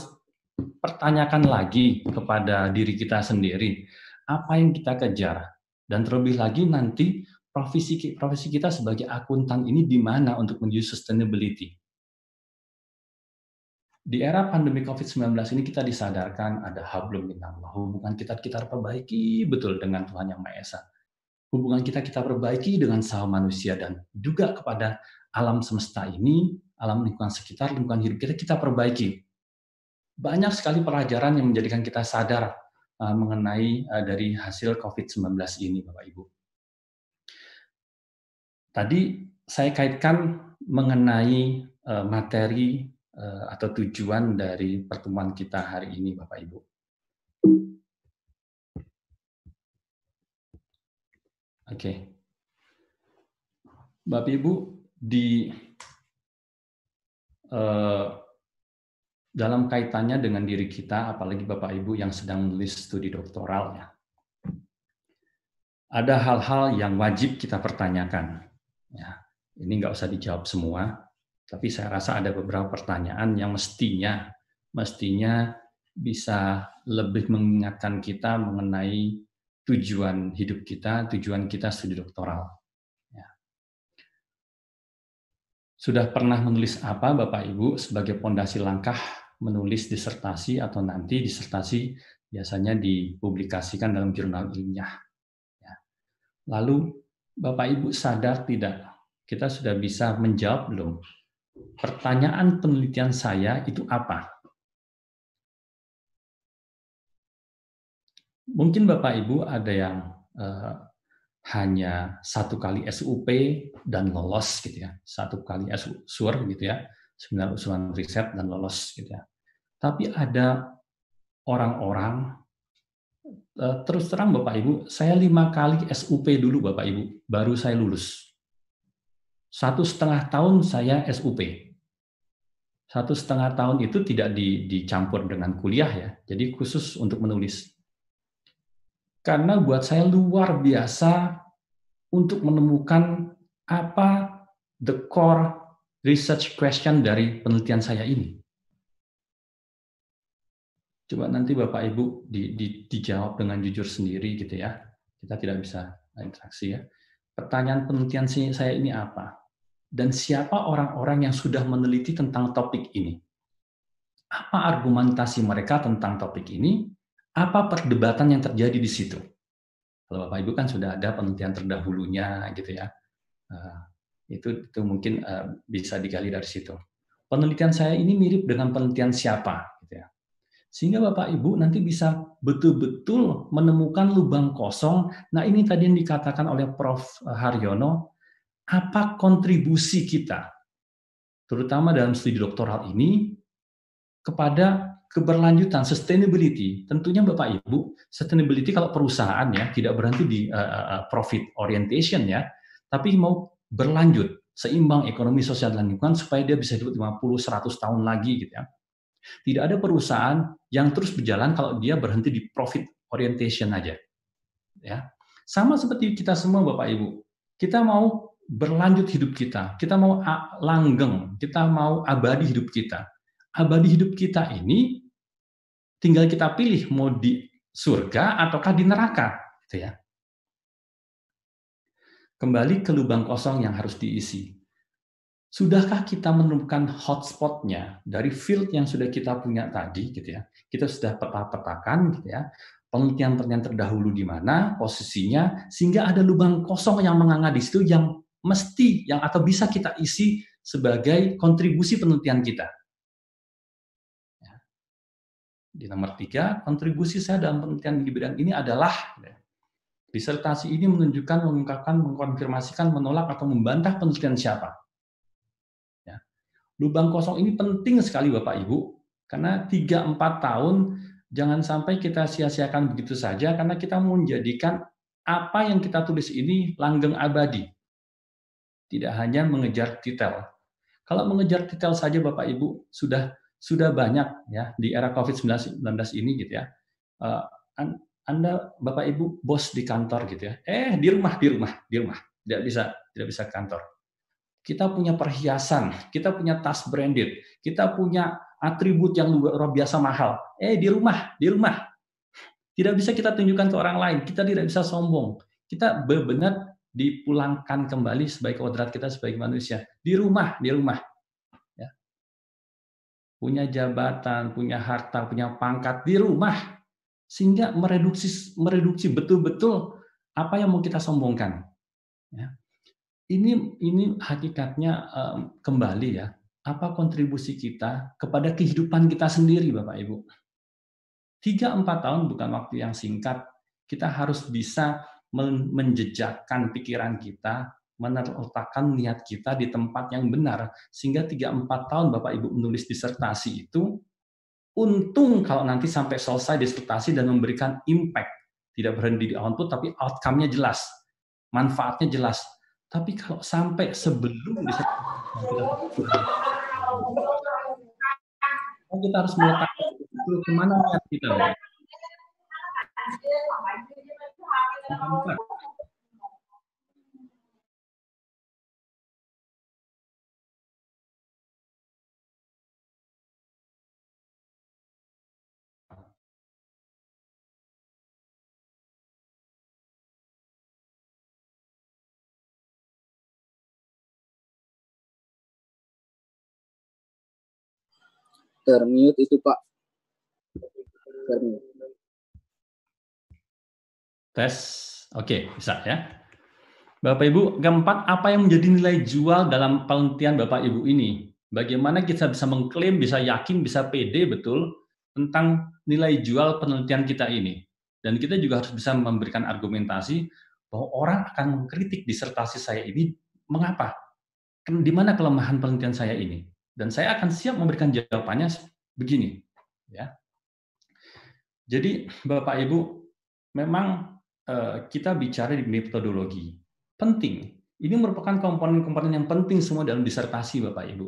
pertanyakan lagi kepada diri kita sendiri, apa yang kita kejar? Dan terlebih lagi nanti profesi kita sebagai akuntan ini di mana untuk menuju sustainability. Di era pandemi COVID-19 ini kita disadarkan ada hablum minallah, hubungan kita perbaiki betul dengan Tuhan Yang Maha Esa. Hubungan kita perbaiki dengan sesama manusia dan juga kepada alam semesta ini, alam lingkungan sekitar, lingkungan hidup kita perbaiki. Banyak sekali pelajaran yang menjadikan kita sadar mengenai dari hasil COVID-19 ini, Bapak Ibu. Tadi saya kaitkan mengenai materi atau tujuan dari pertemuan kita hari ini, Bapak Ibu. Oke. Bapak Ibu, di dalam kaitannya dengan diri kita, apalagi Bapak Ibu yang sedang menulis studi doktoral, ya, ada hal-hal yang wajib kita pertanyakan. Ya, ini nggak usah dijawab semua, tapi saya rasa ada beberapa pertanyaan yang mestinya bisa lebih mengingatkan kita mengenai tujuan hidup kita, tujuan kita studi doktoral. Ya. Sudah pernah menulis apa Bapak Ibu sebagai pondasi langkah menulis disertasi atau nanti disertasi biasanya dipublikasikan dalam jurnal ilmiah. Ya. Lalu Bapak Ibu sadar tidak, kita sudah bisa menjawab belum? Pertanyaan penelitian saya itu apa? Mungkin Bapak Ibu ada yang hanya 1 kali SUP dan lolos gitu ya, 1 kali SUR gitu ya, seminar usulan riset dan lolos gitu ya. Tapi ada orang-orang terus terang Bapak Ibu, saya 5 kali SUP dulu Bapak Ibu, baru saya lulus. 1,5 tahun saya SUP. 1,5 tahun itu tidak dicampur dengan kuliah ya, jadi khusus untuk menulis. Karena buat saya luar biasa untuk menemukan apa the core research question dari penelitian saya ini. Coba nanti Bapak Ibu dijawab dengan jujur sendiri gitu ya. Kita tidak bisa interaksi ya. Pertanyaan penelitian saya ini apa? Dan siapa orang-orang yang sudah meneliti tentang topik ini? Apa argumentasi mereka tentang topik ini? Apa perdebatan yang terjadi di situ? Kalau Bapak Ibu kan sudah ada penelitian terdahulunya gitu ya. Itu mungkin bisa digali dari situ. Penelitian saya ini mirip dengan penelitian siapa gitu ya. Sehingga Bapak Ibu nanti bisa betul-betul menemukan lubang kosong. Nah, ini tadi yang dikatakan oleh Prof. Haryono, apa kontribusi kita, terutama dalam studi doktoral ini, kepada keberlanjutan, sustainability. Tentunya Bapak Ibu, sustainability kalau perusahaan ya, tidak berhenti di profit orientation ya, tapi mau berlanjut. seimbang ekonomi, sosial, dan lingkungan supaya dia bisa hidup 50-100 tahun lagi gitu ya. Tidak ada perusahaan yang terus berjalan kalau dia berhenti di profit orientation aja. Ya. Sama seperti kita semua Bapak Ibu. Kita mau berlanjut hidup kita mau langgeng, kita mau abadi hidup kita. Abadi hidup kita ini tinggal kita pilih mau di surga ataukah di neraka, gitu ya. Kembali ke lubang kosong yang harus diisi. Sudahkah kita menemukan hotspotnya dari field yang sudah kita punya tadi, gitu ya? Kita sudah peta-petakan, gitu ya, penelitian-penelitian terdahulu di mana posisinya, sehingga ada lubang kosong yang menganga di situ yang mesti yang atau bisa kita isi sebagai kontribusi penelitian kita. Di nomor 3, kontribusi saya dalam penelitian di bidang ini adalah disertasi ini menunjukkan, mengungkapkan, mengkonfirmasikan, menolak atau membantah penelitian siapa. Ya. Lubang kosong ini penting sekali Bapak Ibu, karena 3-4 tahun jangan sampai kita sia-siakan begitu saja karena kita mau menjadikan apa yang kita tulis ini langgeng abadi. Tidak hanya mengejar detail. Kalau mengejar detail saja Bapak Ibu sudah banyak ya di era COVID-19 ini gitu ya. Anda Bapak Ibu bos di kantor gitu ya. Di rumah tidak bisa ke kantor. Kita punya perhiasan, kita punya tas branded, kita punya atribut yang luar biasa mahal. Di rumah. Tidak bisa kita tunjukkan ke orang lain, kita tidak bisa sombong. Kita benar-benar dipulangkan kembali sebagai kodrat kita sebagai manusia. Di rumah. Ya. Punya jabatan, punya harta, punya pangkat di rumah. Sehingga mereduksi betul-betul apa yang mau kita sombongkan. Ya. Ini hakikatnya kembali ya, apa kontribusi kita kepada kehidupan kita sendiri Bapak Ibu. 3-4 tahun bukan waktu yang singkat, kita harus bisa menjejakkan pikiran kita, meletakkan niat kita di tempat yang benar, sehingga 3-4 tahun Bapak Ibu menulis disertasi itu, untung kalau nanti sampai selesai disertasi dan memberikan impact, tidak berhenti di output, tapi outcome-nya jelas, manfaatnya jelas. Tapi kalau sampai sebelum kita harus meletakkan itu kemana niat kita. Termute itu Pak. Termute. Tes, oke, bisa ya. Bapak Ibu, keempat, apa yang menjadi nilai jual dalam penelitian Bapak Ibu ini? Bagaimana kita bisa mengklaim, bisa yakin, bisa pede betul tentang nilai jual penelitian kita ini? Dan kita juga harus bisa memberikan argumentasi bahwa orang akan mengkritik disertasi saya ini, mengapa? Di mana kelemahan penelitian saya ini? Dan saya akan siap memberikan jawabannya begini. Ya. Jadi Bapak Ibu, memang kita bicara di metodologi. Penting. Ini merupakan komponen-komponen yang penting semua dalam disertasi Bapak Ibu.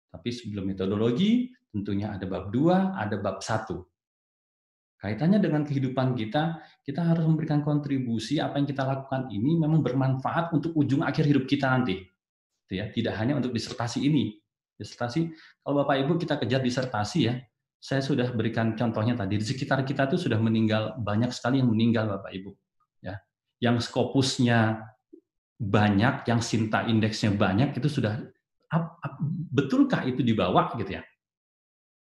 Tapi sebelum metodologi, tentunya ada bab 2, ada bab 1. Kaitannya dengan kehidupan kita, kita harus memberikan kontribusi apa yang kita lakukan ini memang bermanfaat untuk ujung akhir hidup kita nanti. Ya, tidak hanya untuk disertasi ini. Disertasi, kalau Bapak Ibu kita kejar disertasi ya, saya sudah berikan contohnya tadi, di sekitar kita itu sudah meninggal, banyak sekali yang meninggal Bapak Ibu. Ya, yang Scopusnya banyak, yang Sinta indeksnya banyak, itu sudah, betulkah itu dibawa gitu ya?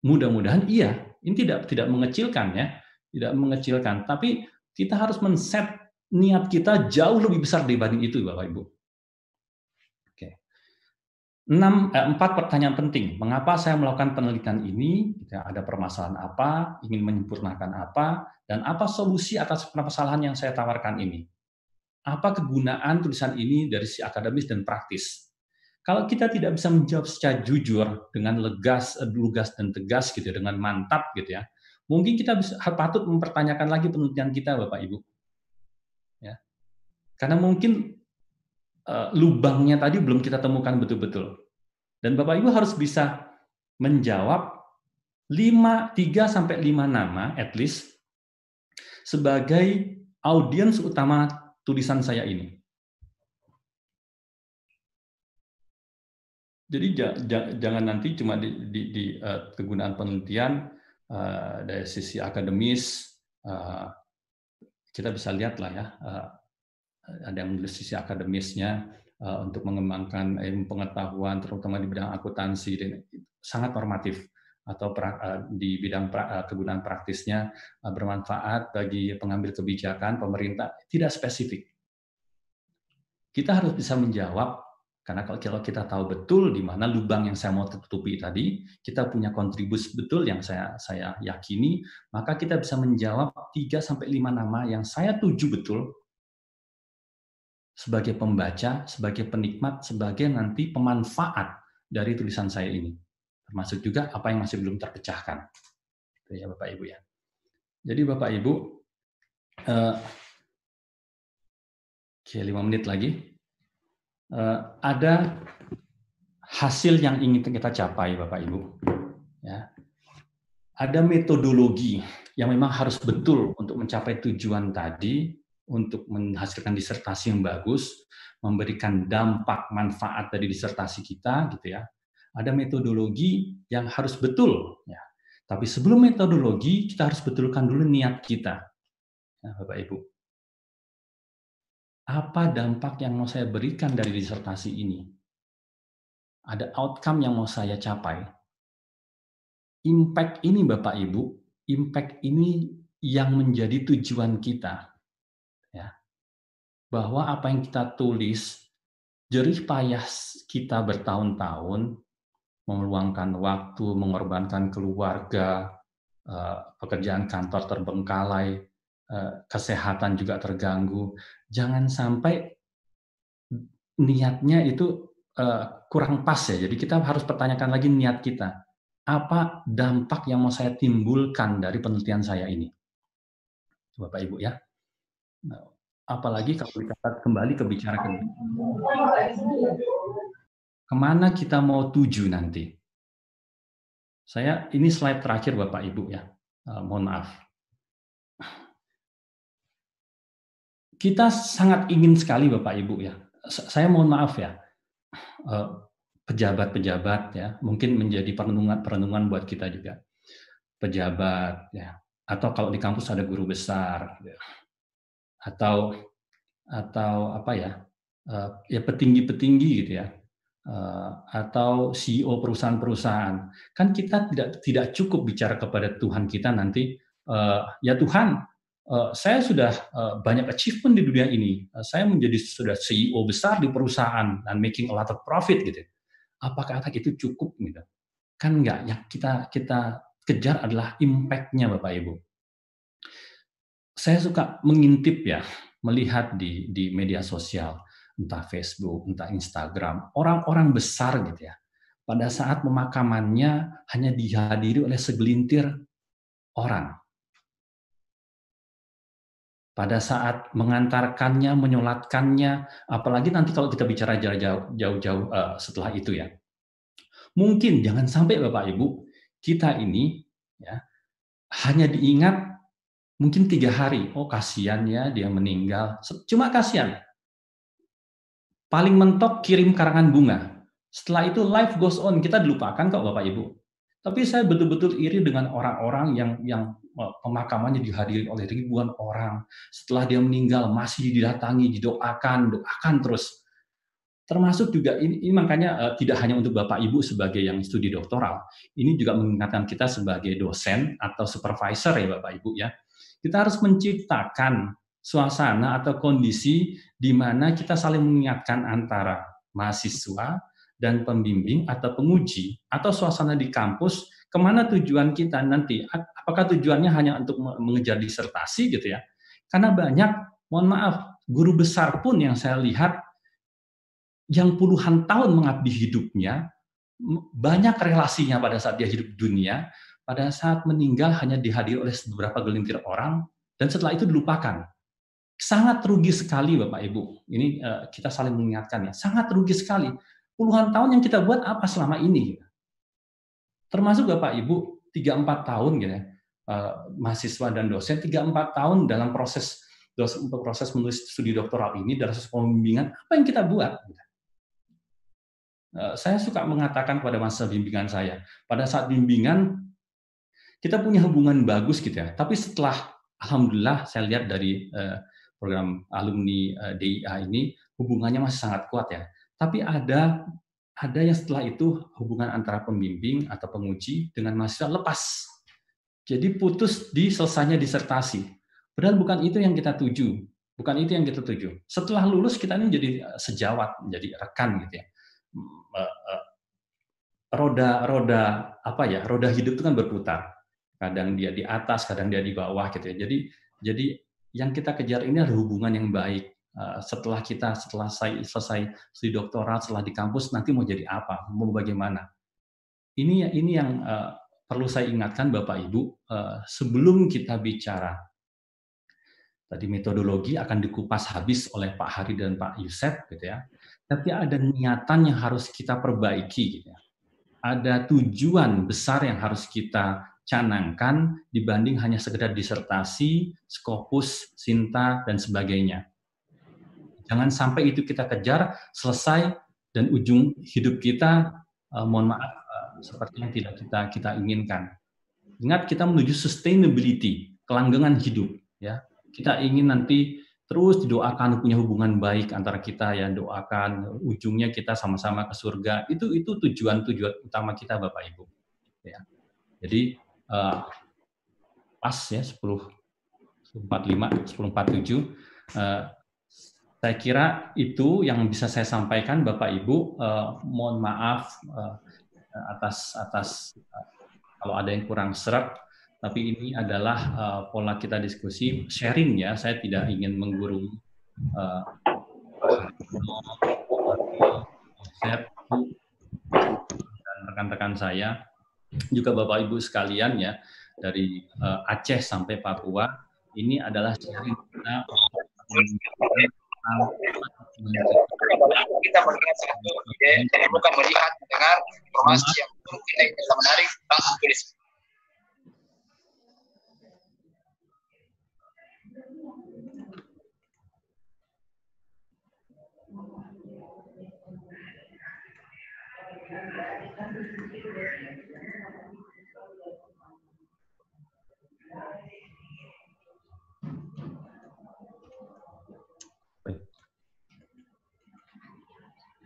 Mudah-mudahan iya, ini tidak mengecilkan ya, tidak mengecilkan, tapi kita harus men-set niat kita jauh lebih besar dibanding itu Bapak Ibu. 4 pertanyaan penting. Mengapa saya melakukan penelitian ini? Ada permasalahan apa? Ingin menyempurnakan apa? Dan apa solusi atas permasalahan yang saya tawarkan ini? Apa kegunaan tulisan ini dari sisi akademis dan praktis? Kalau kita tidak bisa menjawab secara jujur, dengan lugas dan tegas gitu, dengan mantap gitu ya, mungkin kita patut mempertanyakan lagi penelitian kita, Bapak Ibu. Ya. Karena mungkin lubangnya tadi belum kita temukan betul-betul. Dan Bapak Ibu harus bisa menjawab 3 sampai 5 nama at least sebagai audiens utama tulisan saya ini. Jadi jangan nanti cuma di kegunaan penelitian dari sisi akademis, kita bisa lihat lah ya, ada yang menulis sisi akademisnya untuk mengembangkan ilmu pengetahuan, terutama di bidang akuntansi, dan sangat normatif, atau di bidang kegunaan praktisnya bermanfaat bagi pengambil kebijakan pemerintah, tidak spesifik. Kita harus bisa menjawab. Karena kalau kita tahu betul di mana lubang yang saya mau tutupi tadi, kita punya kontribusi betul yang saya yakini, maka kita bisa menjawab 3 sampai 5 nama yang saya tuju betul sebagai pembaca, sebagai penikmat, sebagai nanti pemanfaat dari tulisan saya ini. Termasuk juga apa yang masih belum terpecahkan. Itu ya Bapak Ibu ya. Jadi Bapak Ibu, 5 menit lagi. Ada hasil yang ingin kita capai, Bapak Ibu. Ya. Ada metodologi yang memang harus betul untuk mencapai tujuan tadi, untuk menghasilkan disertasi yang bagus, memberikan dampak manfaat dari disertasi kita, gitu ya. Ada metodologi yang harus betul, ya. Tapi sebelum metodologi, kita harus betulkan dulu niat kita, ya, Bapak Ibu. Apa dampak yang mau saya berikan dari disertasi ini? Ada outcome yang mau saya capai. Impact ini, Bapak Ibu, impact ini yang menjadi tujuan kita. Ya. Bahwa apa yang kita tulis, jerih payah kita bertahun-tahun, meluangkan waktu, mengorbankan keluarga, pekerjaan kantor terbengkalai, kesehatan juga terganggu. Jangan sampai niatnya itu kurang pas ya. Jadi kita harus pertanyakan lagi niat kita. Apa dampak yang mau saya timbulkan dari penelitian saya ini? Bapak Ibu ya. Nah, apalagi kalau kita kembali ke bicara kemana kita mau tuju nanti. Ini slide terakhir Bapak Ibu ya. Mohon maaf. Kita sangat ingin sekali Bapak Ibu ya. Saya mohon maaf ya. Pejabat-pejabat ya, mungkin menjadi perenungan buat kita juga. Pejabat ya. Atau kalau di kampus ada guru besar ya. Atau apa ya? Ya petinggi-petinggi gitu ya. Atau CEO perusahaan-perusahaan. Kan kita tidak cukup bicara kepada Tuhan kita nanti, ya Tuhan, saya sudah banyak achievement di dunia ini. Saya sudah CEO besar di perusahaan dan making a lot of profit gitu. Apakah itu cukup gitu? Kan enggak. Yang kita kejar adalah impact-nya Bapak Ibu. Saya suka mengintip ya, melihat di media sosial, entah Facebook, entah Instagram, orang-orang besar gitu ya. Pada saat pemakamannya hanya dihadiri oleh segelintir orang. Pada saat mengantarkannya, menyolatkannya, apalagi nanti kalau kita bicara jauh-jauh setelah itu ya. Mungkin jangan sampai Bapak Ibu, kita ini ya hanya diingat mungkin 3 hari. Oh kasihan ya dia meninggal. Cuma kasihan. Paling mentok kirim karangan bunga. Setelah itu life goes on, kita dilupakan kok Bapak Ibu. Tapi saya betul-betul iri dengan orang-orang yang pemakamannya dihadiri oleh ribuan orang. Setelah dia meninggal masih didatangi, doakan terus. Termasuk juga ini makanya tidak hanya untuk Bapak Ibu sebagai yang studi doktoral, ini juga mengingatkan kita sebagai dosen atau supervisor ya Bapak Ibu ya. Kita harus menciptakan suasana atau kondisi di mana kita saling mengingatkan antara mahasiswa dan pembimbing atau penguji atau suasana di kampus kemana tujuan kita nanti. Apakah tujuannya hanya untuk mengejar disertasi gitu ya? Karena banyak, mohon maaf, guru besar pun yang saya lihat yang puluhan tahun mengabdi hidupnya, banyak relasinya pada saat dia hidup di dunia, pada saat meninggal hanya dihadiri oleh beberapa gelintir orang, dan setelah itu dilupakan. sangat rugi sekali Bapak Ibu. Ini kita saling mengingatkan ya, sangat rugi sekali. Puluhan tahun yang kita buat apa selama ini? Termasuk Bapak Ibu 3-4 tahun gitu ya, mahasiswa dan dosen 3-4 tahun dalam proses menulis studi doktoral ini, dalam proses pembimbingan, apa yang kita buat? Saya suka mengatakan kepada mahasiswa bimbingan saya, pada saat bimbingan kita punya hubungan bagus gitu ya, tapi setelah alhamdulillah saya lihat dari program alumni DIA ini hubungannya masih sangat kuat ya. Tapi ada yang setelah itu hubungan antara pembimbing atau penguji dengan mahasiswa lepas. Jadi putus di selesainya disertasi. Padahal bukan itu yang kita tuju. Bukan itu yang kita tuju. Setelah lulus kita ini jadi sejawat, menjadi rekan gitu ya. Roda hidup itu kan berputar. Kadang dia di atas, kadang dia di bawah gitu ya. Jadi yang kita kejar ini adalah hubungan yang baik. Setelah selesai studi doktoral, setelah di kampus nanti mau jadi apa, mau bagaimana. Ini yang perlu saya ingatkan Bapak Ibu, sebelum kita bicara tadi metodologi akan dikupas habis oleh Pak Hari dan Pak Yusef gitu ya. Tapi ada niatan yang harus kita perbaiki gitu ya. Ada tujuan besar yang harus kita canangkan dibanding hanya sekedar disertasi, Scopus, Sinta dan sebagainya. Jangan sampai itu kita kejar, selesai dan ujung hidup kita mohon maaf seperti yang tidak kita inginkan. Ingat kita menuju sustainability, kelanggengan hidup ya. Kita ingin nanti terus didoakan punya hubungan baik antara kita ya, doakan ujungnya kita sama-sama ke surga. Itu tujuan utama kita Bapak Ibu. Ya. Jadi pas ya 10.45, 10.47. Saya kira itu yang bisa saya sampaikan Bapak Ibu. Mohon maaf atas kalau ada yang kurang seret. Tapi ini adalah pola kita diskusi, sharing ya. Saya tidak ingin menggurui dan rekan-rekan saya, juga Bapak Ibu sekalian ya, dari Aceh sampai Papua. Ini adalah sharing kita kita melihat satu ide, jadi bukan melihat, mendengar informasi yang kita bisa menarik langsung tulis.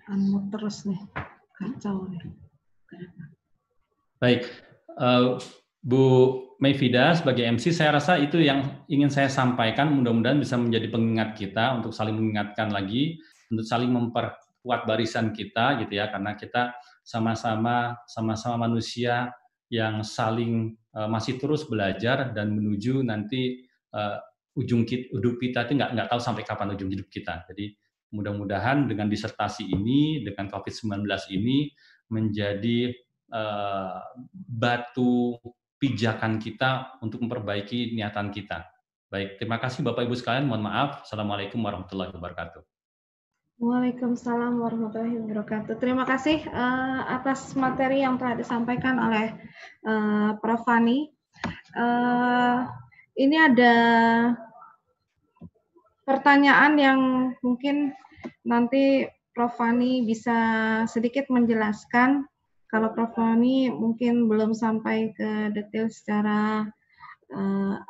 Unmute terus nih, kacau nih. Baik, Bu Mayfida sebagai MC, saya rasa itu yang ingin saya sampaikan. Mudah-mudahan bisa menjadi pengingat kita untuk saling mengingatkan lagi, untuk saling memperkuat barisan kita gitu ya, karena kita sama-sama manusia yang saling masih terus belajar dan menuju nanti ujung hidup kita itu nggak tahu sampai kapan ujung hidup kita. Jadi mudah-mudahan dengan disertasi ini, dengan COVID-19 ini menjadi batu pijakan kita untuk memperbaiki niatan kita. Baik, terima kasih Bapak Ibu sekalian. Mohon maaf. Assalamualaikum warahmatullahi wabarakatuh. Waalaikumsalam warahmatullahi wabarakatuh. Terima kasih atas materi yang telah disampaikan oleh Prof. Fani. Ini ada pertanyaan yang mungkin nanti Prof. Fani bisa sedikit menjelaskan. Kalau Prof. Fani mungkin belum sampai ke detail secara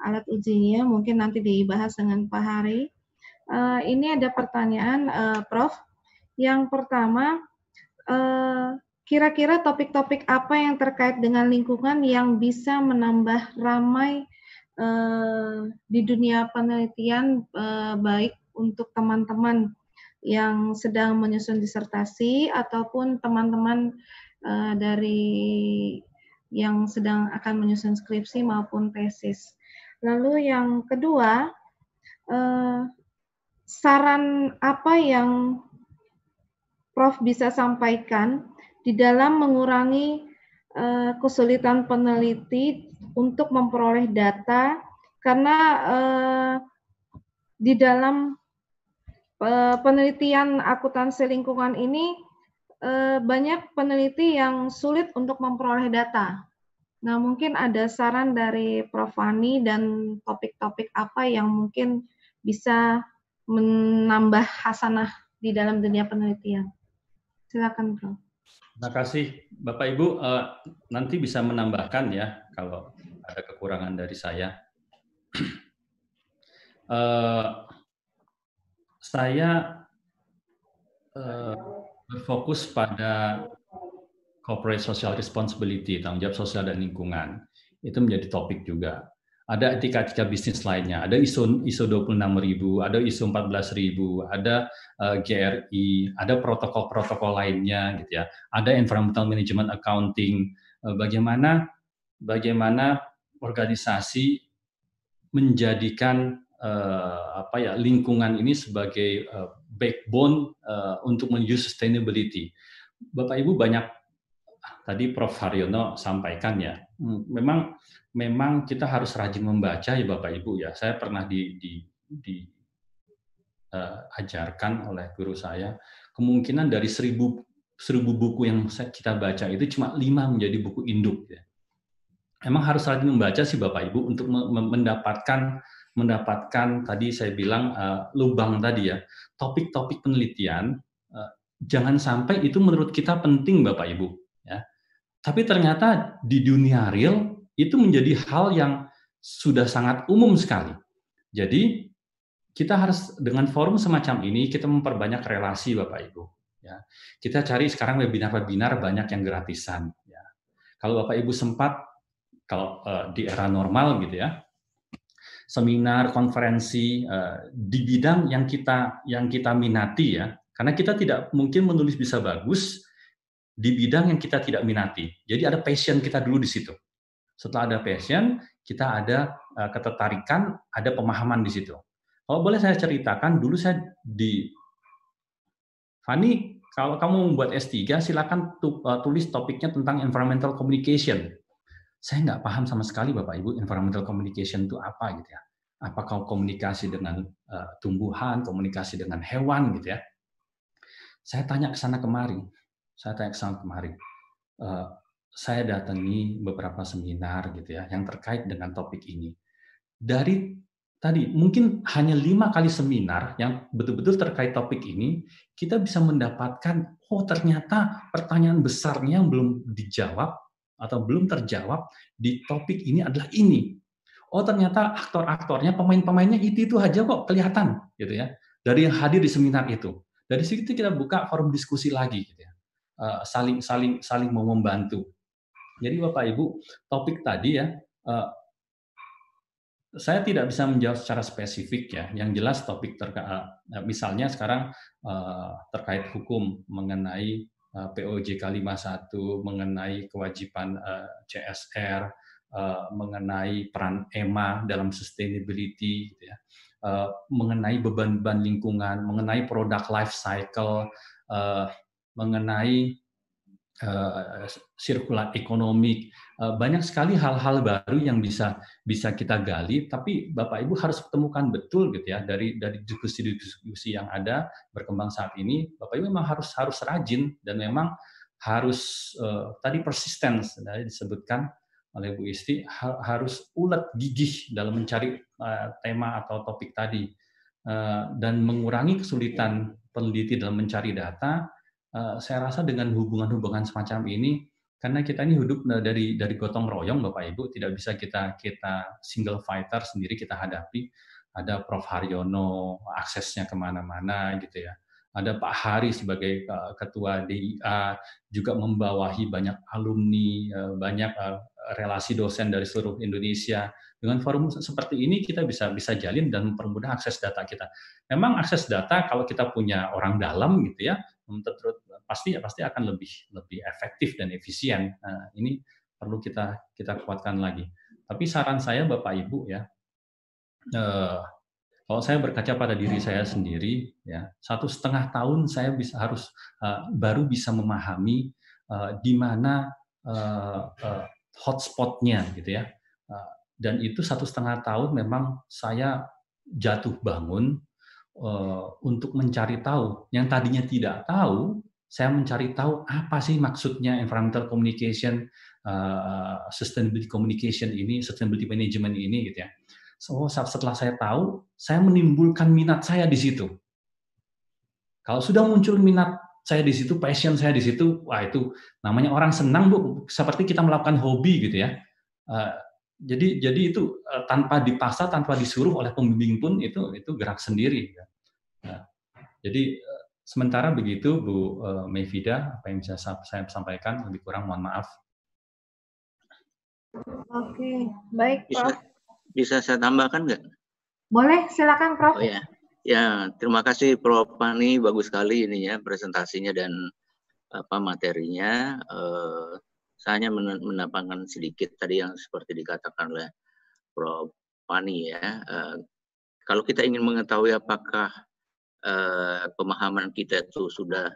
alat ujinya, mungkin nanti dibahas dengan Pak Hari. Ini ada pertanyaan, Prof. Yang pertama, kira-kira topik-topik apa yang terkait dengan lingkungan yang bisa menambah ramai di dunia penelitian, baik untuk teman-teman yang sedang menyusun disertasi ataupun teman-teman dari yang sedang akan menyusun skripsi maupun tesis. Lalu yang kedua, saran apa yang Prof bisa sampaikan di dalam mengurangi kesulitan peneliti untuk memperoleh data, karena di dalam penelitian akuntansi lingkungan ini banyak peneliti yang sulit untuk memperoleh data. Nah, mungkin ada saran dari Prof. Fani dan topik-topik apa yang mungkin bisa menambah hasanah di dalam dunia penelitian. Silakan, Prof. Terima kasih, Bapak Ibu. Nanti bisa menambahkan ya kalau ada kekurangan dari saya. Saya berfokus pada corporate social responsibility, tanggung jawab sosial dan lingkungan. Itu menjadi topik juga. Ada etika-etika bisnis lainnya, ada ISO 26000, ada ISO 14000, ada GRI, ada protokol-protokol lainnya gitu ya. Ada environmental management accounting, bagaimana organisasi menjadikan lingkungan ini sebagai backbone untuk menuju sustainability. Bapak Ibu banyak tadi Prof. Haryono sampaikan ya, memang kita harus rajin membaca ya Bapak Ibu ya. Saya pernah diajarkan oleh guru saya, kemungkinan dari 1000 buku yang kita baca itu cuma 5 menjadi buku induk ya. Emang harus rajin membaca sih Bapak Ibu untuk mendapatkan tadi saya bilang lubang tadi ya, topik-topik penelitian. Jangan sampai itu menurut kita penting Bapak Ibu ya. Tapi ternyata di dunia real itu menjadi hal yang sudah sangat umum sekali. Jadi kita harus dengan forum semacam ini kita memperbanyak relasi Bapak Ibu ya. Kita cari sekarang webinar-webinar banyak yang gratisan ya. Kalau Bapak Ibu sempat kalau di era normal gitu ya, seminar, konferensi di bidang yang kita minati ya, karena kita tidak mungkin menulis bisa bagus di bidang yang kita tidak minati. Jadi ada passion kita dulu di situ. Setelah ada passion, kita ada ketertarikan, ada pemahaman di situ. Kalau boleh saya ceritakan, dulu saya Fani, kalau kamu membuat S3, silakan tulis topiknya tentang environmental communication. Saya nggak paham sama sekali Bapak Ibu environmental communication itu apa gitu ya. Apakah komunikasi dengan tumbuhan, komunikasi dengan hewan gitu ya. Saya tanya ke sana kemari. Saya datangi beberapa seminar gitu ya yang terkait dengan topik ini. Dari tadi mungkin hanya 5 kali seminar yang betul-betul terkait topik ini, kita bisa mendapatkan ternyata pertanyaan besarnya yang belum dijawab atau belum terjawab di topik ini adalah ini. Ternyata aktor-aktornya, pemain-pemainnya itu aja kok kelihatan gitu ya. Dari yang hadir di seminar itu. Dari situ kita buka forum diskusi lagi gitu ya. Saling mau membantu. Jadi Bapak Ibu, topik tadi ya saya tidak bisa menjawab secara spesifik ya. Yang jelas topik misalnya sekarang terkait hukum mengenai POJK 51, mengenai kewajiban CSR, mengenai peran EMA dalam sustainability, gitu ya, mengenai beban-beban lingkungan, mengenai product life cycle, mengenai circular economic, banyak sekali hal-hal baru yang bisa kita gali, tapi Bapak Ibu harus temukan betul gitu ya dari diskusi-diskusi yang ada berkembang saat ini. Bapak Ibu memang harus rajin dan memang harus tadi persistence tadi disebutkan oleh Bu Isti, harus ulet gigih dalam mencari tema atau topik tadi dan mengurangi kesulitan peneliti dalam mencari data. Saya rasa dengan hubungan-hubungan semacam ini, karena kita ini hidup dari gotong royong, Bapak Ibu, tidak bisa kita single fighter sendiri kita hadapi. Ada Prof. Haryono, aksesnya kemana-mana gitu ya. Ada Pak Hari sebagai ketua DIA, juga membawahi banyak alumni, banyak relasi dosen dari seluruh Indonesia. Dengan forum seperti ini kita bisa jalin dan mempermudah akses data kita. Memang akses data kalau kita punya orang dalam gitu ya, pasti akan lebih efektif dan efisien. Nah, ini perlu kita kuatkan lagi. Tapi saran saya Bapak Ibu ya, kalau saya berkaca pada diri saya sendiri ya, 1,5 tahun saya baru bisa memahami di mana hotspotnya gitu ya. Dan itu 1,5 tahun memang saya jatuh bangun untuk mencari tahu. Yang tadinya tidak tahu, saya mencari tahu apa sih maksudnya environmental communication, sustainability communication ini, sustainability management ini, gitu ya. So, setelah saya tahu, saya menimbulkan minat saya di situ. Kalau sudah muncul minat saya di situ, passion saya di situ, wah itu namanya orang senang, Bu, seperti kita melakukan hobi gitu ya. Jadi itu tanpa dipaksa, tanpa disuruh oleh pembimbing pun itu gerak sendiri. Jadi sementara begitu, Bu Mayfida, apa yang bisa saya sampaikan, lebih kurang mohon maaf. Oke, baik Prof. Bisa saya tambahkan nggak? Boleh, silakan Prof. Oh ya. Ya, terima kasih Prof. Pani, bagus sekali ini ya presentasinya dan materinya. Saya hanya menambahkan sedikit tadi yang seperti dikatakan oleh Prof. Pani ya. Kalau kita ingin mengetahui apakah pemahaman kita itu sudah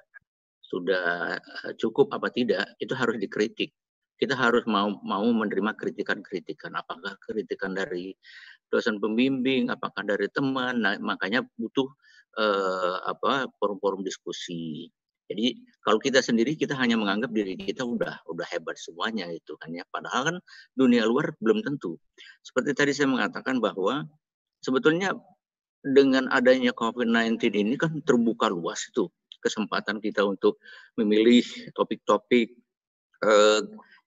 cukup apa tidak, itu harus dikritik. Kita harus mau menerima kritikan-kritikan. Apakah kritikan dari dosen pembimbing, apakah dari teman. Nah, makanya butuh forum-forum diskusi. Jadi kalau kita sendiri, kita hanya menganggap diri kita udah hebat semuanya itu kan ya. Padahal kan dunia luar belum tentu. Seperti tadi saya mengatakan bahwa sebetulnya dengan adanya COVID-19 ini kan terbuka luas itu kesempatan kita untuk memilih topik-topik.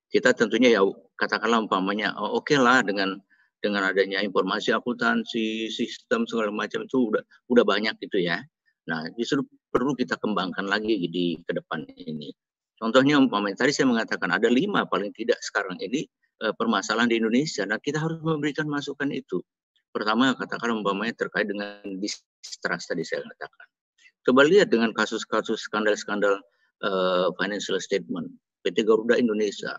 Kita tentunya ya katakanlah umpamanya oke lah dengan adanya informasi akuntansi, sistem segala macam itu udah banyak gitu ya. Nah, justru perlu kita kembangkan lagi di ke depan ini. Contohnya umpamanya tadi saya mengatakan ada 5 paling tidak sekarang ini permasalahan di Indonesia. Nah, kita harus memberikan masukan itu. Pertama katakan umpamanya terkait dengan distrust tadi saya katakan. Coba lihat dengan kasus-kasus skandal-skandal financial statement PT Garuda Indonesia,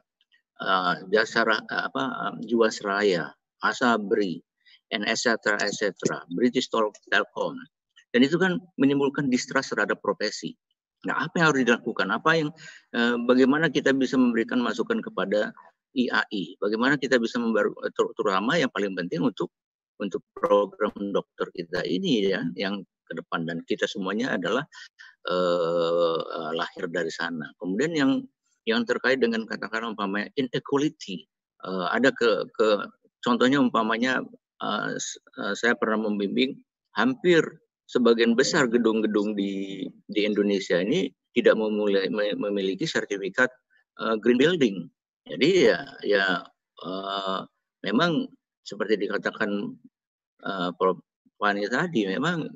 Jiwasraya, Asabri, etc. British Telecom. Dan itu kan menimbulkan distrust terhadap profesi. Nah, apa yang harus dilakukan? Bagaimana kita bisa memberikan masukan kepada IAI? Bagaimana kita bisa terutama yang paling penting untuk program dokter kita ini ya, yang ke depan, dan kita semuanya adalah lahir dari sana. Kemudian yang terkait dengan katakanlah umpamanya inequality, ada contohnya umpamanya saya pernah membimbing hampir sebagian besar gedung-gedung di Indonesia ini tidak memiliki sertifikat green building. Jadi memang seperti dikatakan Prof. Pani tadi, memang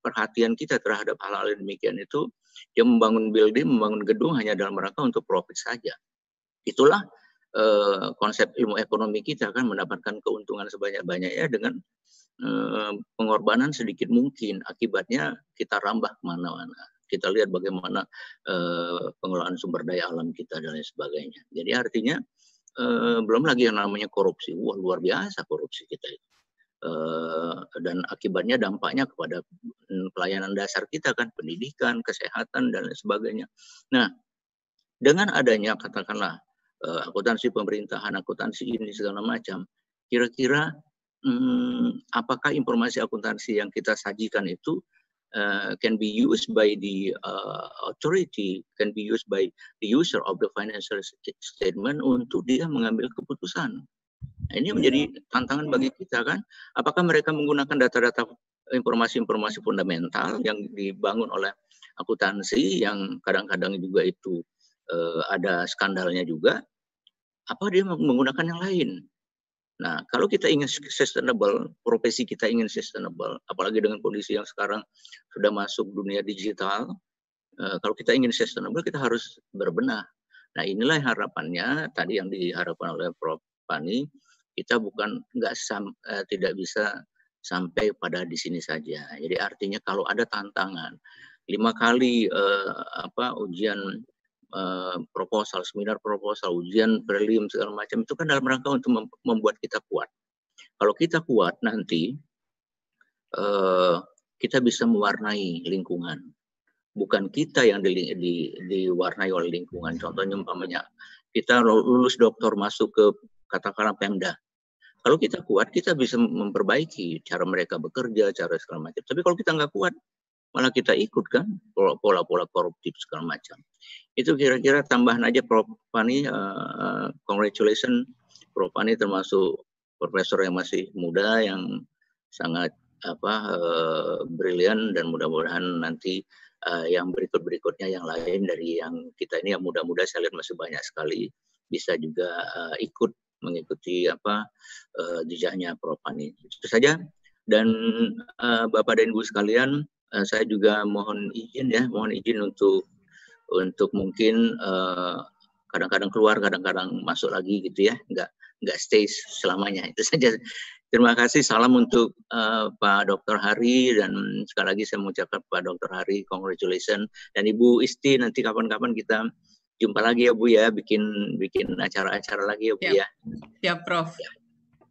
perhatian kita terhadap hal-hal demikian itu, dia membangun building, membangun gedung hanya dalam rangka untuk profit saja. Itulah konsep ilmu ekonomi kita kan, mendapatkan keuntungan sebanyak-banyaknya dengan pengorbanan sedikit mungkin. Akibatnya kita rambah kemana-mana. Kita lihat bagaimana pengelolaan sumber daya alam kita dan lain sebagainya. Jadi artinya belum lagi yang namanya korupsi. Wah, luar biasa korupsi kita itu. Dan akibatnya dampaknya kepada pelayanan dasar kita kan, pendidikan, kesehatan dan lain sebagainya. Nah, dengan adanya katakanlah akuntansi pemerintahan, akuntansi ini segala macam, kira-kira apakah informasi akuntansi yang kita sajikan itu can be used by the authority, can be used by the user of the financial statement untuk dia mengambil keputusan. Nah, ini menjadi tantangan bagi kita kan. Apakah mereka menggunakan data-data informasi-informasi fundamental yang dibangun oleh akuntansi yang kadang-kadang juga itu ada skandalnya juga, apa dia menggunakan yang lain? Nah, kalau kita ingin sustainable, profesi kita ingin sustainable, apalagi dengan kondisi yang sekarang sudah masuk dunia digital, kalau kita ingin sustainable, kita harus berbenah. Nah, inilah harapannya tadi yang diharapkan oleh Prof. Pani, kita tidak bisa sampai pada di sini saja. Jadi artinya kalau ada tantangan 5 kali ujian proposal, seminar proposal, ujian prelim segala macam, itu kan dalam rangka untuk membuat kita kuat. Kalau kita kuat nanti kita bisa mewarnai lingkungan. Bukan kita yang diwarnai oleh lingkungan. Contohnya umpamanya kita lulus doktor masuk ke katakanlah Pemda. Kalau kita kuat, kita bisa memperbaiki cara mereka bekerja, cara segala macam. Tapi kalau kita nggak kuat, malah kita ikut kan pola-pola koruptif segala macam. Itu kira-kira tambahan aja, Prof. Fani. Congratulations, Prof. Fani termasuk profesor yang masih muda, yang sangat brilian, dan mudah-mudahan nanti yang berikut-berikutnya yang lain dari yang kita ini yang muda-muda, saya lihat masih banyak sekali bisa juga ikut mengikuti jejaknya Prof. Fani. Itu saja. Dan Bapak dan Ibu sekalian, saya juga mohon izin untuk mungkin kadang-kadang keluar, kadang-kadang masuk lagi gitu ya, nggak stay selamanya. Itu saja. Terima kasih. Salam untuk Pak Dr. Hari, dan sekali lagi saya mengucapkan Pak Dr. Hari, congratulations. Dan Ibu Isti, nanti kapan-kapan kita jumpa lagi ya Bu ya, bikin acara-acara lagi ya Bu ya. Ya Prof. Ya.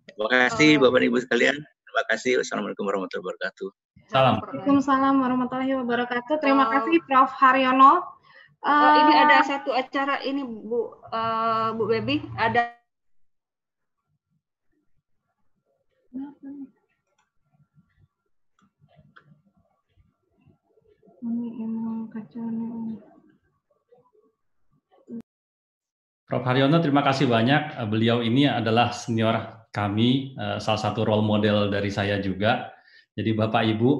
Terima kasih Bapak dan Ibu sekalian. Terima kasih. Wassalamualaikum warahmatullahi wabarakatuh. Salam. Waalaikumsalam warahmatullahi wabarakatuh. Terima kasih Prof. Haryono. Ini ada satu acara ini Bu Baby, ada ini emang kacau nih. Prof. Haryono, terima kasih banyak. Beliau ini adalah senior kami, salah satu role model dari saya juga. Jadi Bapak Ibu,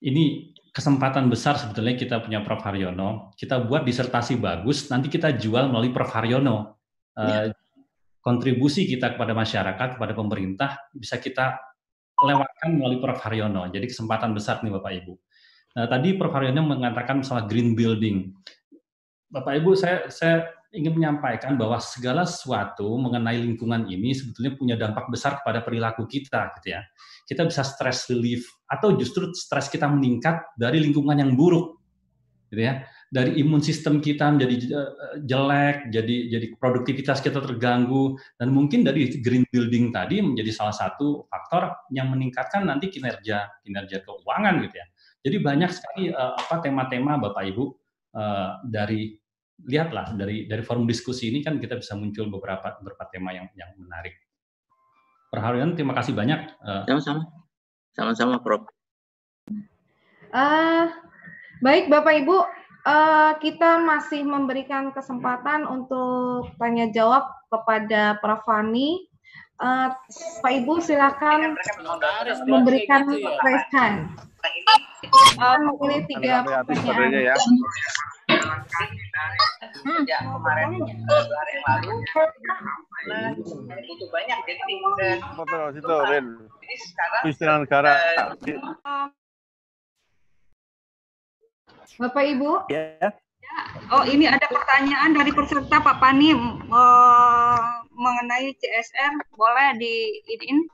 ini kesempatan besar sebetulnya kita punya Prof. Haryono. Kita buat disertasi bagus, nanti kita jual melalui Prof. Haryono. Kontribusi kita kepada masyarakat, kepada pemerintah, bisa kita lewatkan melalui Prof. Haryono. Jadi kesempatan besar nih Bapak Ibu. Tadi Prof. Haryono mengatakan masalah green building. Bapak Ibu, saya ingin menyampaikan bahwa segala sesuatu mengenai lingkungan ini sebetulnya punya dampak besar kepada perilaku kita, gitu ya. Kita bisa stress relief, atau justru stres kita meningkat dari lingkungan yang buruk, gitu ya. Dari imun sistem kita menjadi jelek, jadi produktivitas kita terganggu, dan mungkin dari green building tadi menjadi salah satu faktor yang meningkatkan nanti kinerja keuangan, gitu ya. Jadi banyak sekali tema-tema Bapak Ibu lihatlah dari forum diskusi ini kan kita bisa muncul beberapa tema yang menarik. Prof. Haryono, terima kasih banyak. Sama-sama Prof. Baik Bapak Ibu, kita masih memberikan kesempatan untuk tanya jawab kepada Prof. Fani. Pak Ibu silakan memberikan raise hand. Memilih 3 pertanyaan. Kemarin 2 hari yang lalu butuh banyak, jadi sekarang negara. Bapak Ibu, oh ini ada pertanyaan dari peserta Pak Pani mengenai CSR, boleh diinin?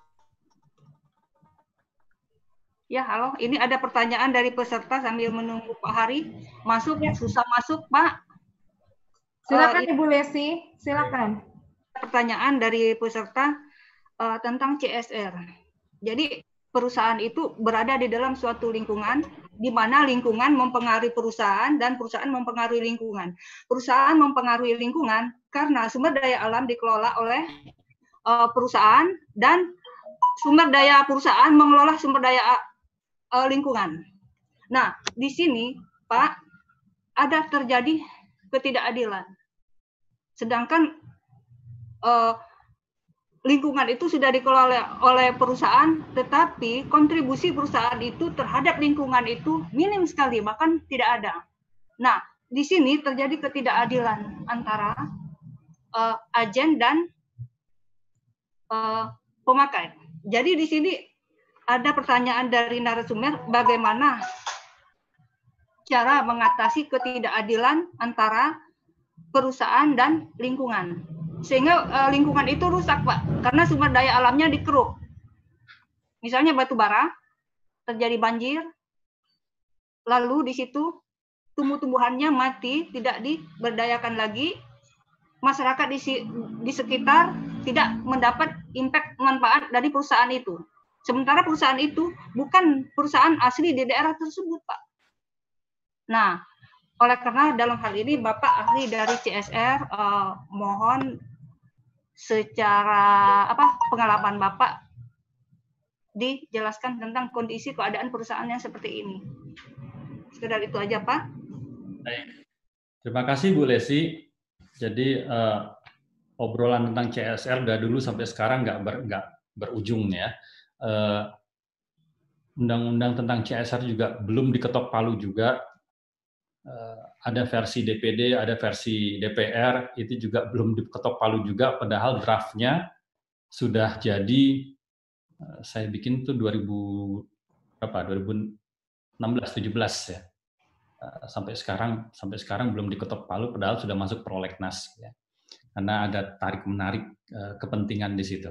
Ya, halo. Ini ada pertanyaan dari peserta sambil menunggu Pak Hari masuk. Susah masuk, Pak. Silakan Ibu Lesi, silakan. Pertanyaan dari peserta tentang CSR. Jadi perusahaan itu berada di dalam suatu lingkungan di mana lingkungan mempengaruhi perusahaan dan perusahaan mempengaruhi lingkungan. Perusahaan mempengaruhi lingkungan karena sumber daya alam dikelola oleh perusahaan dan sumber daya perusahaan mengelola sumber daya lingkungan. Nah, di sini Pak ada terjadi ketidakadilan. Sedangkan lingkungan itu sudah dikelola oleh perusahaan, tetapi kontribusi perusahaan itu terhadap lingkungan itu minim sekali, bahkan tidak ada. Nah, di sini terjadi ketidakadilan antara agen dan pemakai. Jadi di sini ada pertanyaan dari narasumber, bagaimana cara mengatasi ketidakadilan antara perusahaan dan lingkungan. Sehingga lingkungan itu rusak, Pak, karena sumber daya alamnya dikeruk. Misalnya batu bara, terjadi banjir, lalu di situ tumbuh-tumbuhannya mati, tidak diberdayakan lagi, masyarakat di sekitar tidak mendapat impact manfaat dari perusahaan itu. Sementara perusahaan itu bukan perusahaan asli di daerah tersebut, Pak. Nah, oleh karena dalam hal ini Bapak ahli dari CSR mohon secara pengalaman Bapak dijelaskan tentang kondisi keadaan perusahaan yang seperti ini. Sekedar itu aja, Pak. Baik. Terima kasih Bu Lesi. Jadi obrolan tentang CSR dari dulu sampai sekarang nggak berujung ya. Undang-undang tentang CSR juga belum diketok palu juga. Ada versi DPD, ada versi DPR, itu juga belum diketok palu juga. Padahal draftnya sudah jadi. Saya bikin itu 2016-17 ya. Sampai sekarang belum diketok palu, padahal sudah masuk prolegnas ya. Karena ada tarik menarik kepentingan di situ.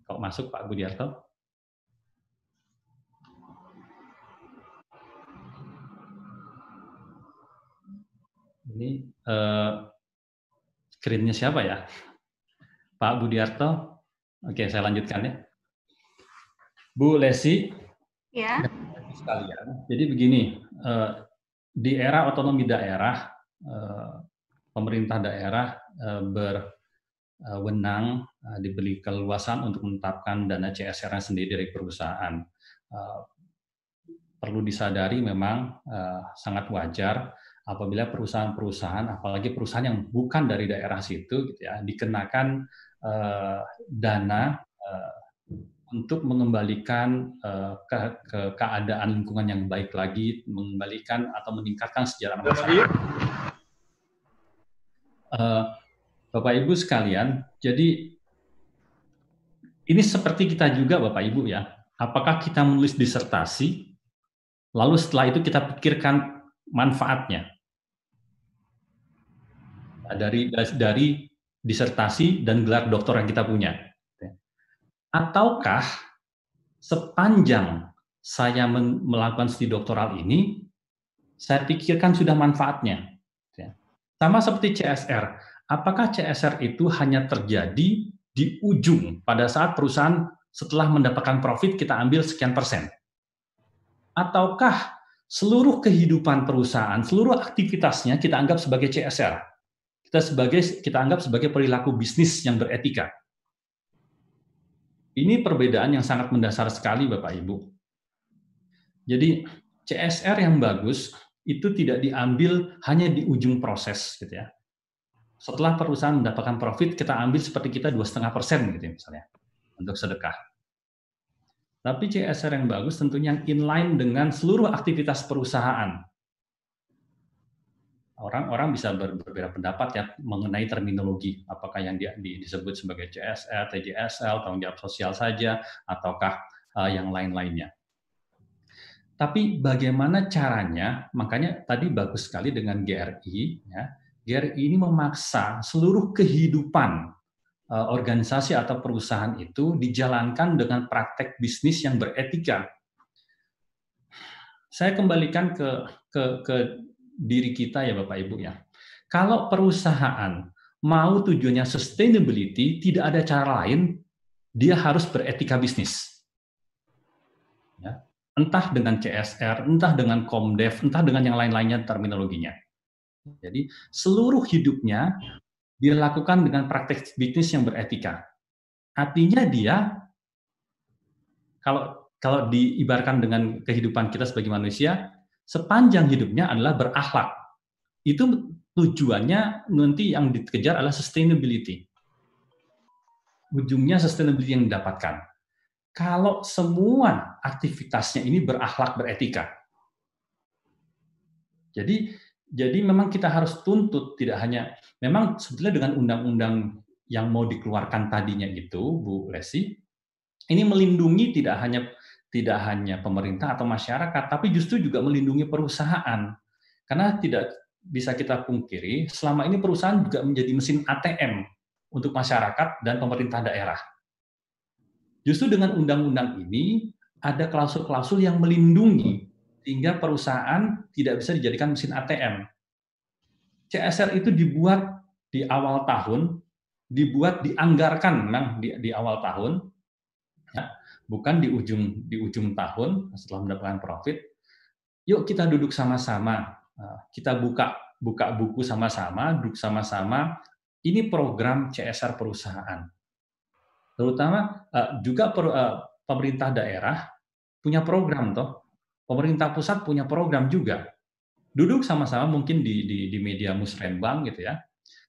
Kok masuk Pak Budiarto? Ini screen-nya siapa ya? Pak Budiarto? Oke, saya lanjutkan ya. Bu Lesi, Ya. sekalian. Jadi begini, di era otonomi daerah, pemerintah daerah berwenang, diberi keleluasan untuk menetapkan dana CSR-nya sendiri dari perusahaan. Perlu disadari memang sangat wajar apabila perusahaan-perusahaan, apalagi perusahaan yang bukan dari daerah situ, gitu ya, dikenakan dana untuk mengembalikan ke keadaan lingkungan yang baik lagi, mengembalikan atau meningkatkan sejarah masyarakat. Bapak Ibu sekalian, jadi ini seperti kita juga Bapak Ibu ya. Apakah kita menulis disertasi, lalu setelah itu kita pikirkan manfaatnya dari disertasi dan gelar doktor yang kita punya, ataukah sepanjang saya melakukan studi doktoral ini saya pikirkan sudah manfaatnya, sama seperti CSR. Apakah CSR itu hanya terjadi di ujung pada saat perusahaan setelah mendapatkan profit kita ambil sekian persen, ataukah seluruh kehidupan perusahaan, seluruh aktivitasnya kita anggap sebagai CSR? Kita anggap sebagai perilaku bisnis yang beretika. Ini perbedaan yang sangat mendasar sekali, Bapak Ibu. Jadi CSR yang bagus itu tidak diambil hanya di ujung proses, gitu ya. Setelah perusahaan mendapatkan profit, kita ambil seperti kita 2,5% gitu ya, misalnya untuk sedekah. Tapi CSR yang bagus tentunya yang inline dengan seluruh aktivitas perusahaan. Orang-orang bisa berbeda pendapat ya mengenai terminologi, apakah yang disebut sebagai CSR, TJSL, tanggung jawab sosial saja, ataukah yang lain-lainnya. Tapi bagaimana caranya? Makanya tadi bagus sekali dengan GRI. Ya. GRI ini memaksa seluruh kehidupan organisasi atau perusahaan itu dijalankan dengan praktek bisnis yang beretika. Saya kembalikan ke diri kita ya Bapak Ibu ya. Kalau perusahaan mau tujuannya sustainability, tidak ada cara lain, dia harus beretika bisnis. Ya. Entah dengan CSR, entah dengan Komdev, entah dengan yang lain-lainnya terminologinya. Jadi seluruh hidupnya dia lakukan dengan praktek bisnis yang beretika. Artinya dia, kalau diibaratkan dengan kehidupan kita sebagai manusia, sepanjang hidupnya adalah berakhlak. Itu tujuannya nanti yang dikejar adalah sustainability. Ujungnya sustainability yang didapatkan. Kalau semua aktivitasnya ini berakhlak, beretika. Jadi memang kita harus tuntut, tidak hanya, memang sebetulnya dengan undang-undang yang mau dikeluarkan tadinya itu, Bu Lesi, ini melindungi tidak hanya pemerintah atau masyarakat, tapi justru juga melindungi perusahaan. Karena tidak bisa kita pungkiri, selama ini perusahaan juga menjadi mesin ATM untuk masyarakat dan pemerintah daerah. Justru dengan undang-undang ini, ada klausul-klausul yang melindungi, sehingga perusahaan tidak bisa dijadikan mesin ATM. CSR itu dibuat di awal tahun, dianggarkan memang di awal tahun, ya, bukan di ujung tahun setelah mendapatkan profit. yuk kita duduk sama-sama, kita buka buku sama-sama, duduk sama-sama. Ini program CSR perusahaan. Terutama juga pemerintah daerah punya program toh. Pemerintah pusat punya program juga. Duduk sama-sama mungkin di media musrembang gitu ya.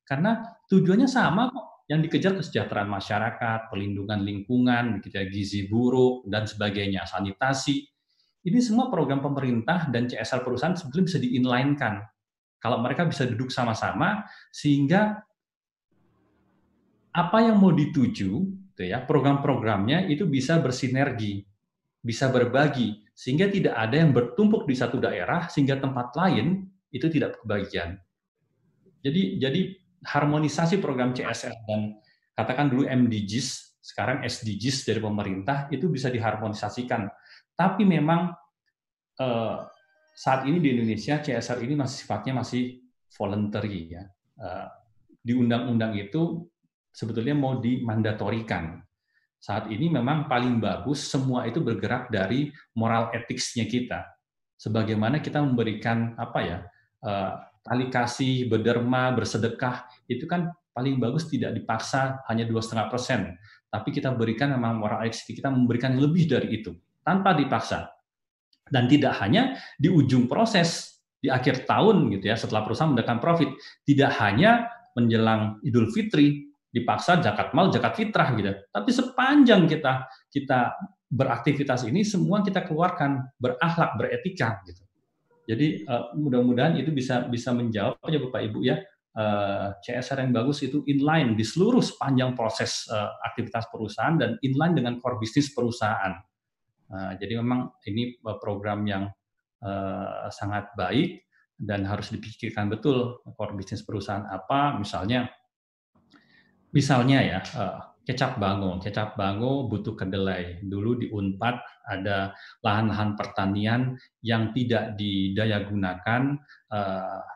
Karena tujuannya sama kok. Yang dikejar kesejahteraan masyarakat, perlindungan lingkungan, gitu ya, gizi buruk dan sebagainya, sanitasi. Ini semua program pemerintah dan CSR perusahaan sebetulnya bisa di-inline-kan. Kalau mereka bisa duduk sama-sama sehingga apa yang mau dituju, gitu ya, program-programnya itu bisa bersinergi, bisa berbagi, sehingga tidak ada yang bertumpuk di satu daerah sehingga tempat lain itu tidak kebagian. Jadi harmonisasi program CSR dan katakan dulu MDGs, sekarang SDGs dari pemerintah itu bisa diharmonisasikan. Tapi memang saat ini di Indonesia CSR ini masih sifatnya masih voluntary ya. Di undang-undang itu sebetulnya mau dimandatorikan. Saat ini memang paling bagus semua itu bergerak dari moral ethics-nya kita. Sebagaimana kita memberikan tali kasih, berderma, bersedekah, itu kan paling bagus tidak dipaksa hanya 2,5%. Tapi kita berikan memang moral ethics kita memberikan lebih dari itu tanpa dipaksa. Dan tidak hanya di ujung proses di akhir tahun gitu ya, setelah perusahaan mendapatkan profit, tidak hanya menjelang Idul Fitri dipaksa zakat mal, zakat fitrah gitu. Tapi sepanjang kita beraktivitas ini semua kita keluarkan berakhlak, beretika gitu. Jadi mudah-mudahan itu bisa menjawab ya Bapak Ibu ya. CSR yang bagus itu inline di seluruh sepanjang proses aktivitas perusahaan dan inline dengan core bisnis perusahaan. Jadi memang ini program yang sangat baik dan harus dipikirkan betul core bisnis perusahaan apa. Misalnya ya, kecap bango butuh kedelai. Dulu di Unpad ada lahan-lahan pertanian yang tidak didayagunakan,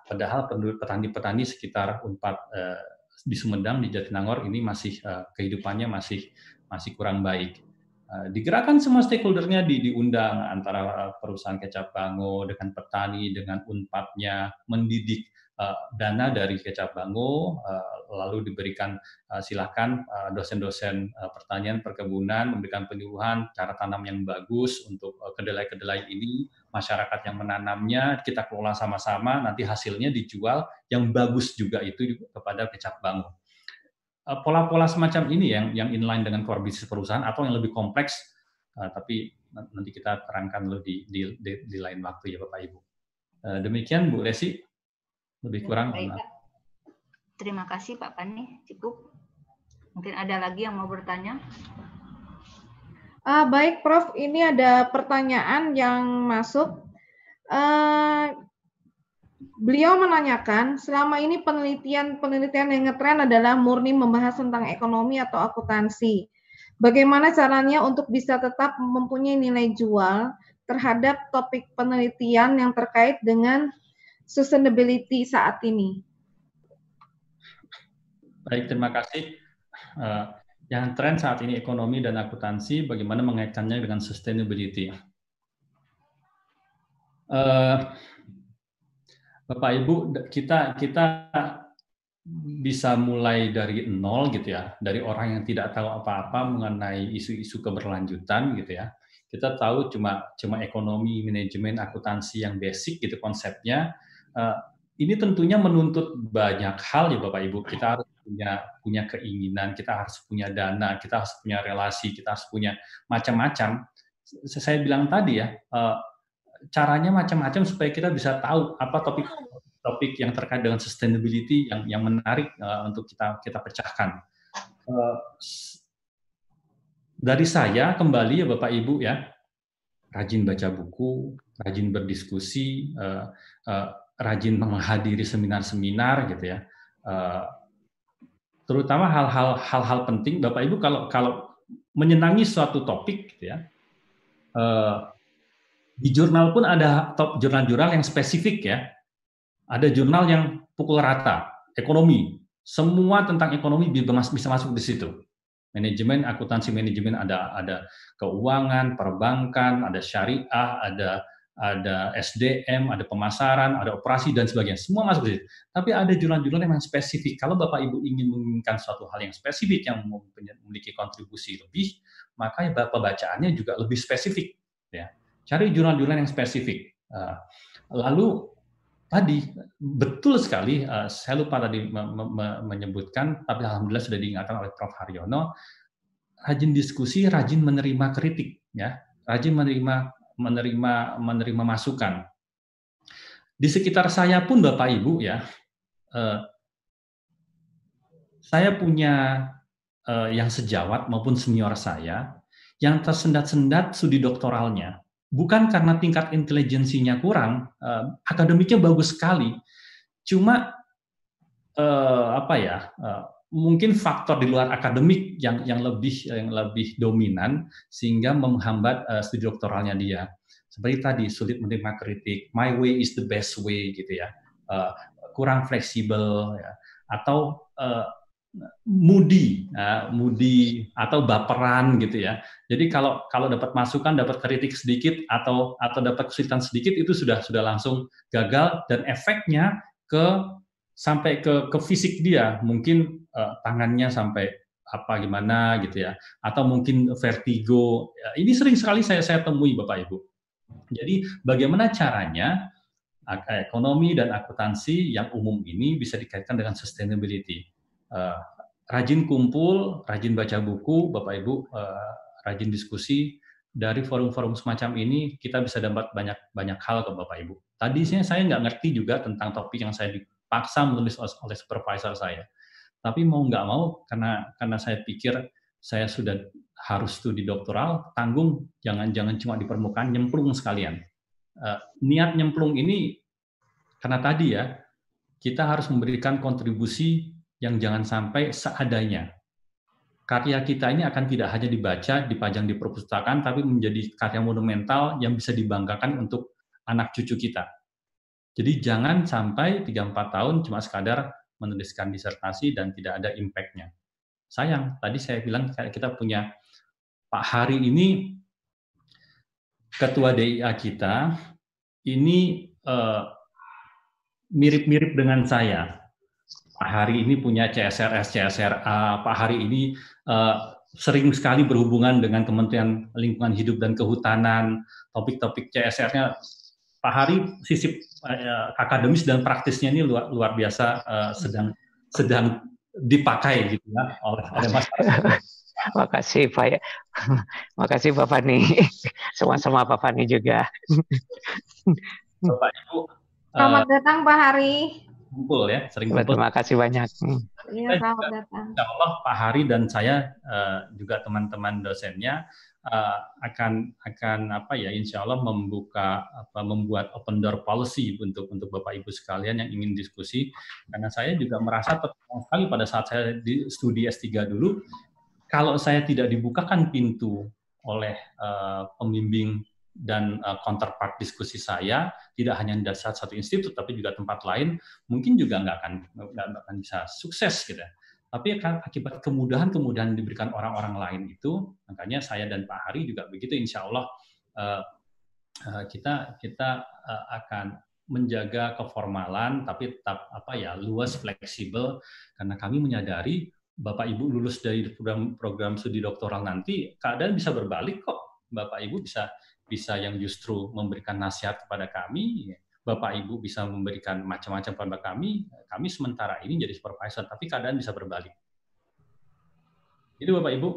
padahal petani-petani sekitar Unpad di Sumedang, di Jatinangor ini masih kehidupannya masih kurang baik. Digerakkan semua stakeholder-nya diundang antara perusahaan kecap bango dengan petani, dengan Unpadnya, mendidik dana dari kecap bango, lalu diberikan silakan dosen-dosen pertanian perkebunan memberikan penyuluhan cara tanam yang bagus untuk kedelai-kedelai ini, masyarakat yang menanamnya kita kelola sama-sama, nanti hasilnya dijual yang bagus juga itu kepada kecap bango. Pola-pola semacam ini yang inline dengan core bisnis perusahaan atau yang lebih kompleks, tapi nanti kita terangkan lebih di lain waktu ya Bapak Ibu. Demikian Bu Resi. Lebih kurang. Baik, Pak. Terima kasih Pak Pani, cukup. Mungkin ada lagi yang mau bertanya? Baik Prof, ini ada pertanyaan yang masuk. Beliau menanyakan, selama ini penelitian yang ngetren adalah murni membahas tentang ekonomi atau akuntansi. Bagaimana caranya untuk bisa tetap mempunyai nilai jual terhadap topik penelitian yang terkait dengan sustainability saat ini? Baik, terima kasih. Yang tren saat ini ekonomi dan akuntansi, bagaimana mengaitkannya dengan sustainability? Bapak Ibu, kita bisa mulai dari nol gitu ya, dari orang yang tidak tahu apa-apa mengenai isu-isu keberlanjutan gitu ya. Kita tahu cuma ekonomi, manajemen, akuntansi yang basic gitu konsepnya. Ini tentunya menuntut banyak hal ya Bapak Ibu. Kita harus punya keinginan, kita harus punya dana, kita harus punya relasi, kita harus punya macam-macam. Saya bilang tadi ya, caranya macam-macam supaya kita bisa tahu apa topik yang terkait dengan sustainability yang menarik untuk kita pecahkan. Dari saya kembali ya Bapak Ibu ya, rajin baca buku, rajin berdiskusi, rajin menghadiri seminar-seminar gitu ya. Terutama hal-hal penting Bapak Ibu kalau menyenangi suatu topik gitu ya. Di jurnal pun ada top jurnal-jurnal yang spesifik ya. Ada jurnal yang pukul rata, ekonomi. Semua tentang ekonomi bisa masuk di situ. Manajemen, akuntansi manajemen ada keuangan, perbankan, ada syariah, ada ada SDM, ada pemasaran, ada operasi dan sebagainya. Semua masuk di situ. Tapi ada jurnal-jurnal yang spesifik. Kalau Bapak Ibu ingin menginginkan suatu hal yang spesifik yang memiliki kontribusi lebih, maka pembacaannya juga lebih spesifik. Ya. Cari jurnal-jurnal yang spesifik. Lalu tadi betul sekali, saya lupa tadi menyebutkan, tapi alhamdulillah sudah diingatkan oleh Prof. Haryono, rajin diskusi, rajin menerima kritik, ya, rajin menerima masukan. Di sekitar saya pun Bapak Ibu ya, saya punya yang sejawat maupun senior saya yang tersendat-sendat studi doktoralnya, bukan karena tingkat intelijensinya kurang, akademiknya bagus sekali, cuma mungkin faktor di luar akademik yang lebih dominan sehingga menghambat studi doktoralnya dia. Seperti tadi, sulit menerima kritik, my way is the best way gitu ya, kurang fleksibel ya, atau moody atau baperan gitu ya. Jadi kalau dapat masukan, dapat kritik sedikit atau dapat kesulitan sedikit, itu sudah langsung gagal, dan efeknya sampai ke fisik dia, mungkin tangannya sampai gimana gitu ya, atau mungkin vertigo. Ini sering sekali saya temui Bapak Ibu. Jadi bagaimana caranya ekonomi dan akuntansi yang umum ini bisa dikaitkan dengan sustainability. Rajin kumpul, rajin baca buku Bapak Ibu, rajin diskusi. Dari forum-forum semacam ini kita bisa dapat banyak hal ke Bapak Ibu. Tadi saya nggak ngerti juga tentang topik yang saya paksa menulis oleh supervisor saya. Tapi mau nggak mau, karena saya pikir saya sudah harus studi doktoral, tanggung jangan cuma di permukaan, nyemplung sekalian. Niat nyemplung ini, karena tadi ya, kita harus memberikan kontribusi yang jangan sampai seadanya. Karya kita ini akan tidak hanya dibaca, dipajang di perpustakaan, tapi menjadi karya monumental yang bisa dibanggakan untuk anak cucu kita. Jadi jangan sampai 3-4 tahun cuma sekadar menuliskan disertasi dan tidak ada impact-nya. Sayang, tadi saya bilang kita punya Pak Hari ini, ketua DIA kita, ini mirip-mirip dengan saya. Pak Hari ini punya CSRS, CSRA, Pak Hari ini sering sekali berhubungan dengan Kementerian Lingkungan Hidup dan Kehutanan, topik-topik CSR-nya. Pak Hari sisi akademis dan praktisnya ini luar biasa, sedang dipakai gitu ya oleh masyarakat. Makasih Pak ya. Makasih Pak Fani. Sama-sama Pak Fani juga. Bapak Ibu. Selamat datang Pak Hari. Kumpul ya, sering kumpul. Terima kasih banyak. Iya, selamat datang. Insya Allah Pak Hari dan saya juga teman-teman dosennya akan insya Allah membuat open door policy untuk Bapak Ibu sekalian yang ingin diskusi, karena saya juga merasa tertolong sekali pada saat saya di studi S3 dulu, kalau saya tidak dibukakan pintu oleh pembimbing dan counterpart diskusi saya, tidak hanya di satu institut tapi juga tempat lain, mungkin juga nggak akan bisa sukses gitu. Tapi akibat kemudahan-kemudahan yang diberikan orang-orang lain itu, makanya saya dan Pak Hari juga begitu. Insya Allah kita akan menjaga keformalan, tapi tetap luas, fleksibel, karena kami menyadari Bapak Ibu lulus dari program studi doktoral nanti, keadaan bisa berbalik kok. Bapak Ibu bisa yang justru memberikan nasihat kepada kami. Bapak Ibu bisa memberikan macam-macam kepada kami sementara ini jadi supervisor, tapi keadaan bisa berbalik. Jadi Bapak Ibu,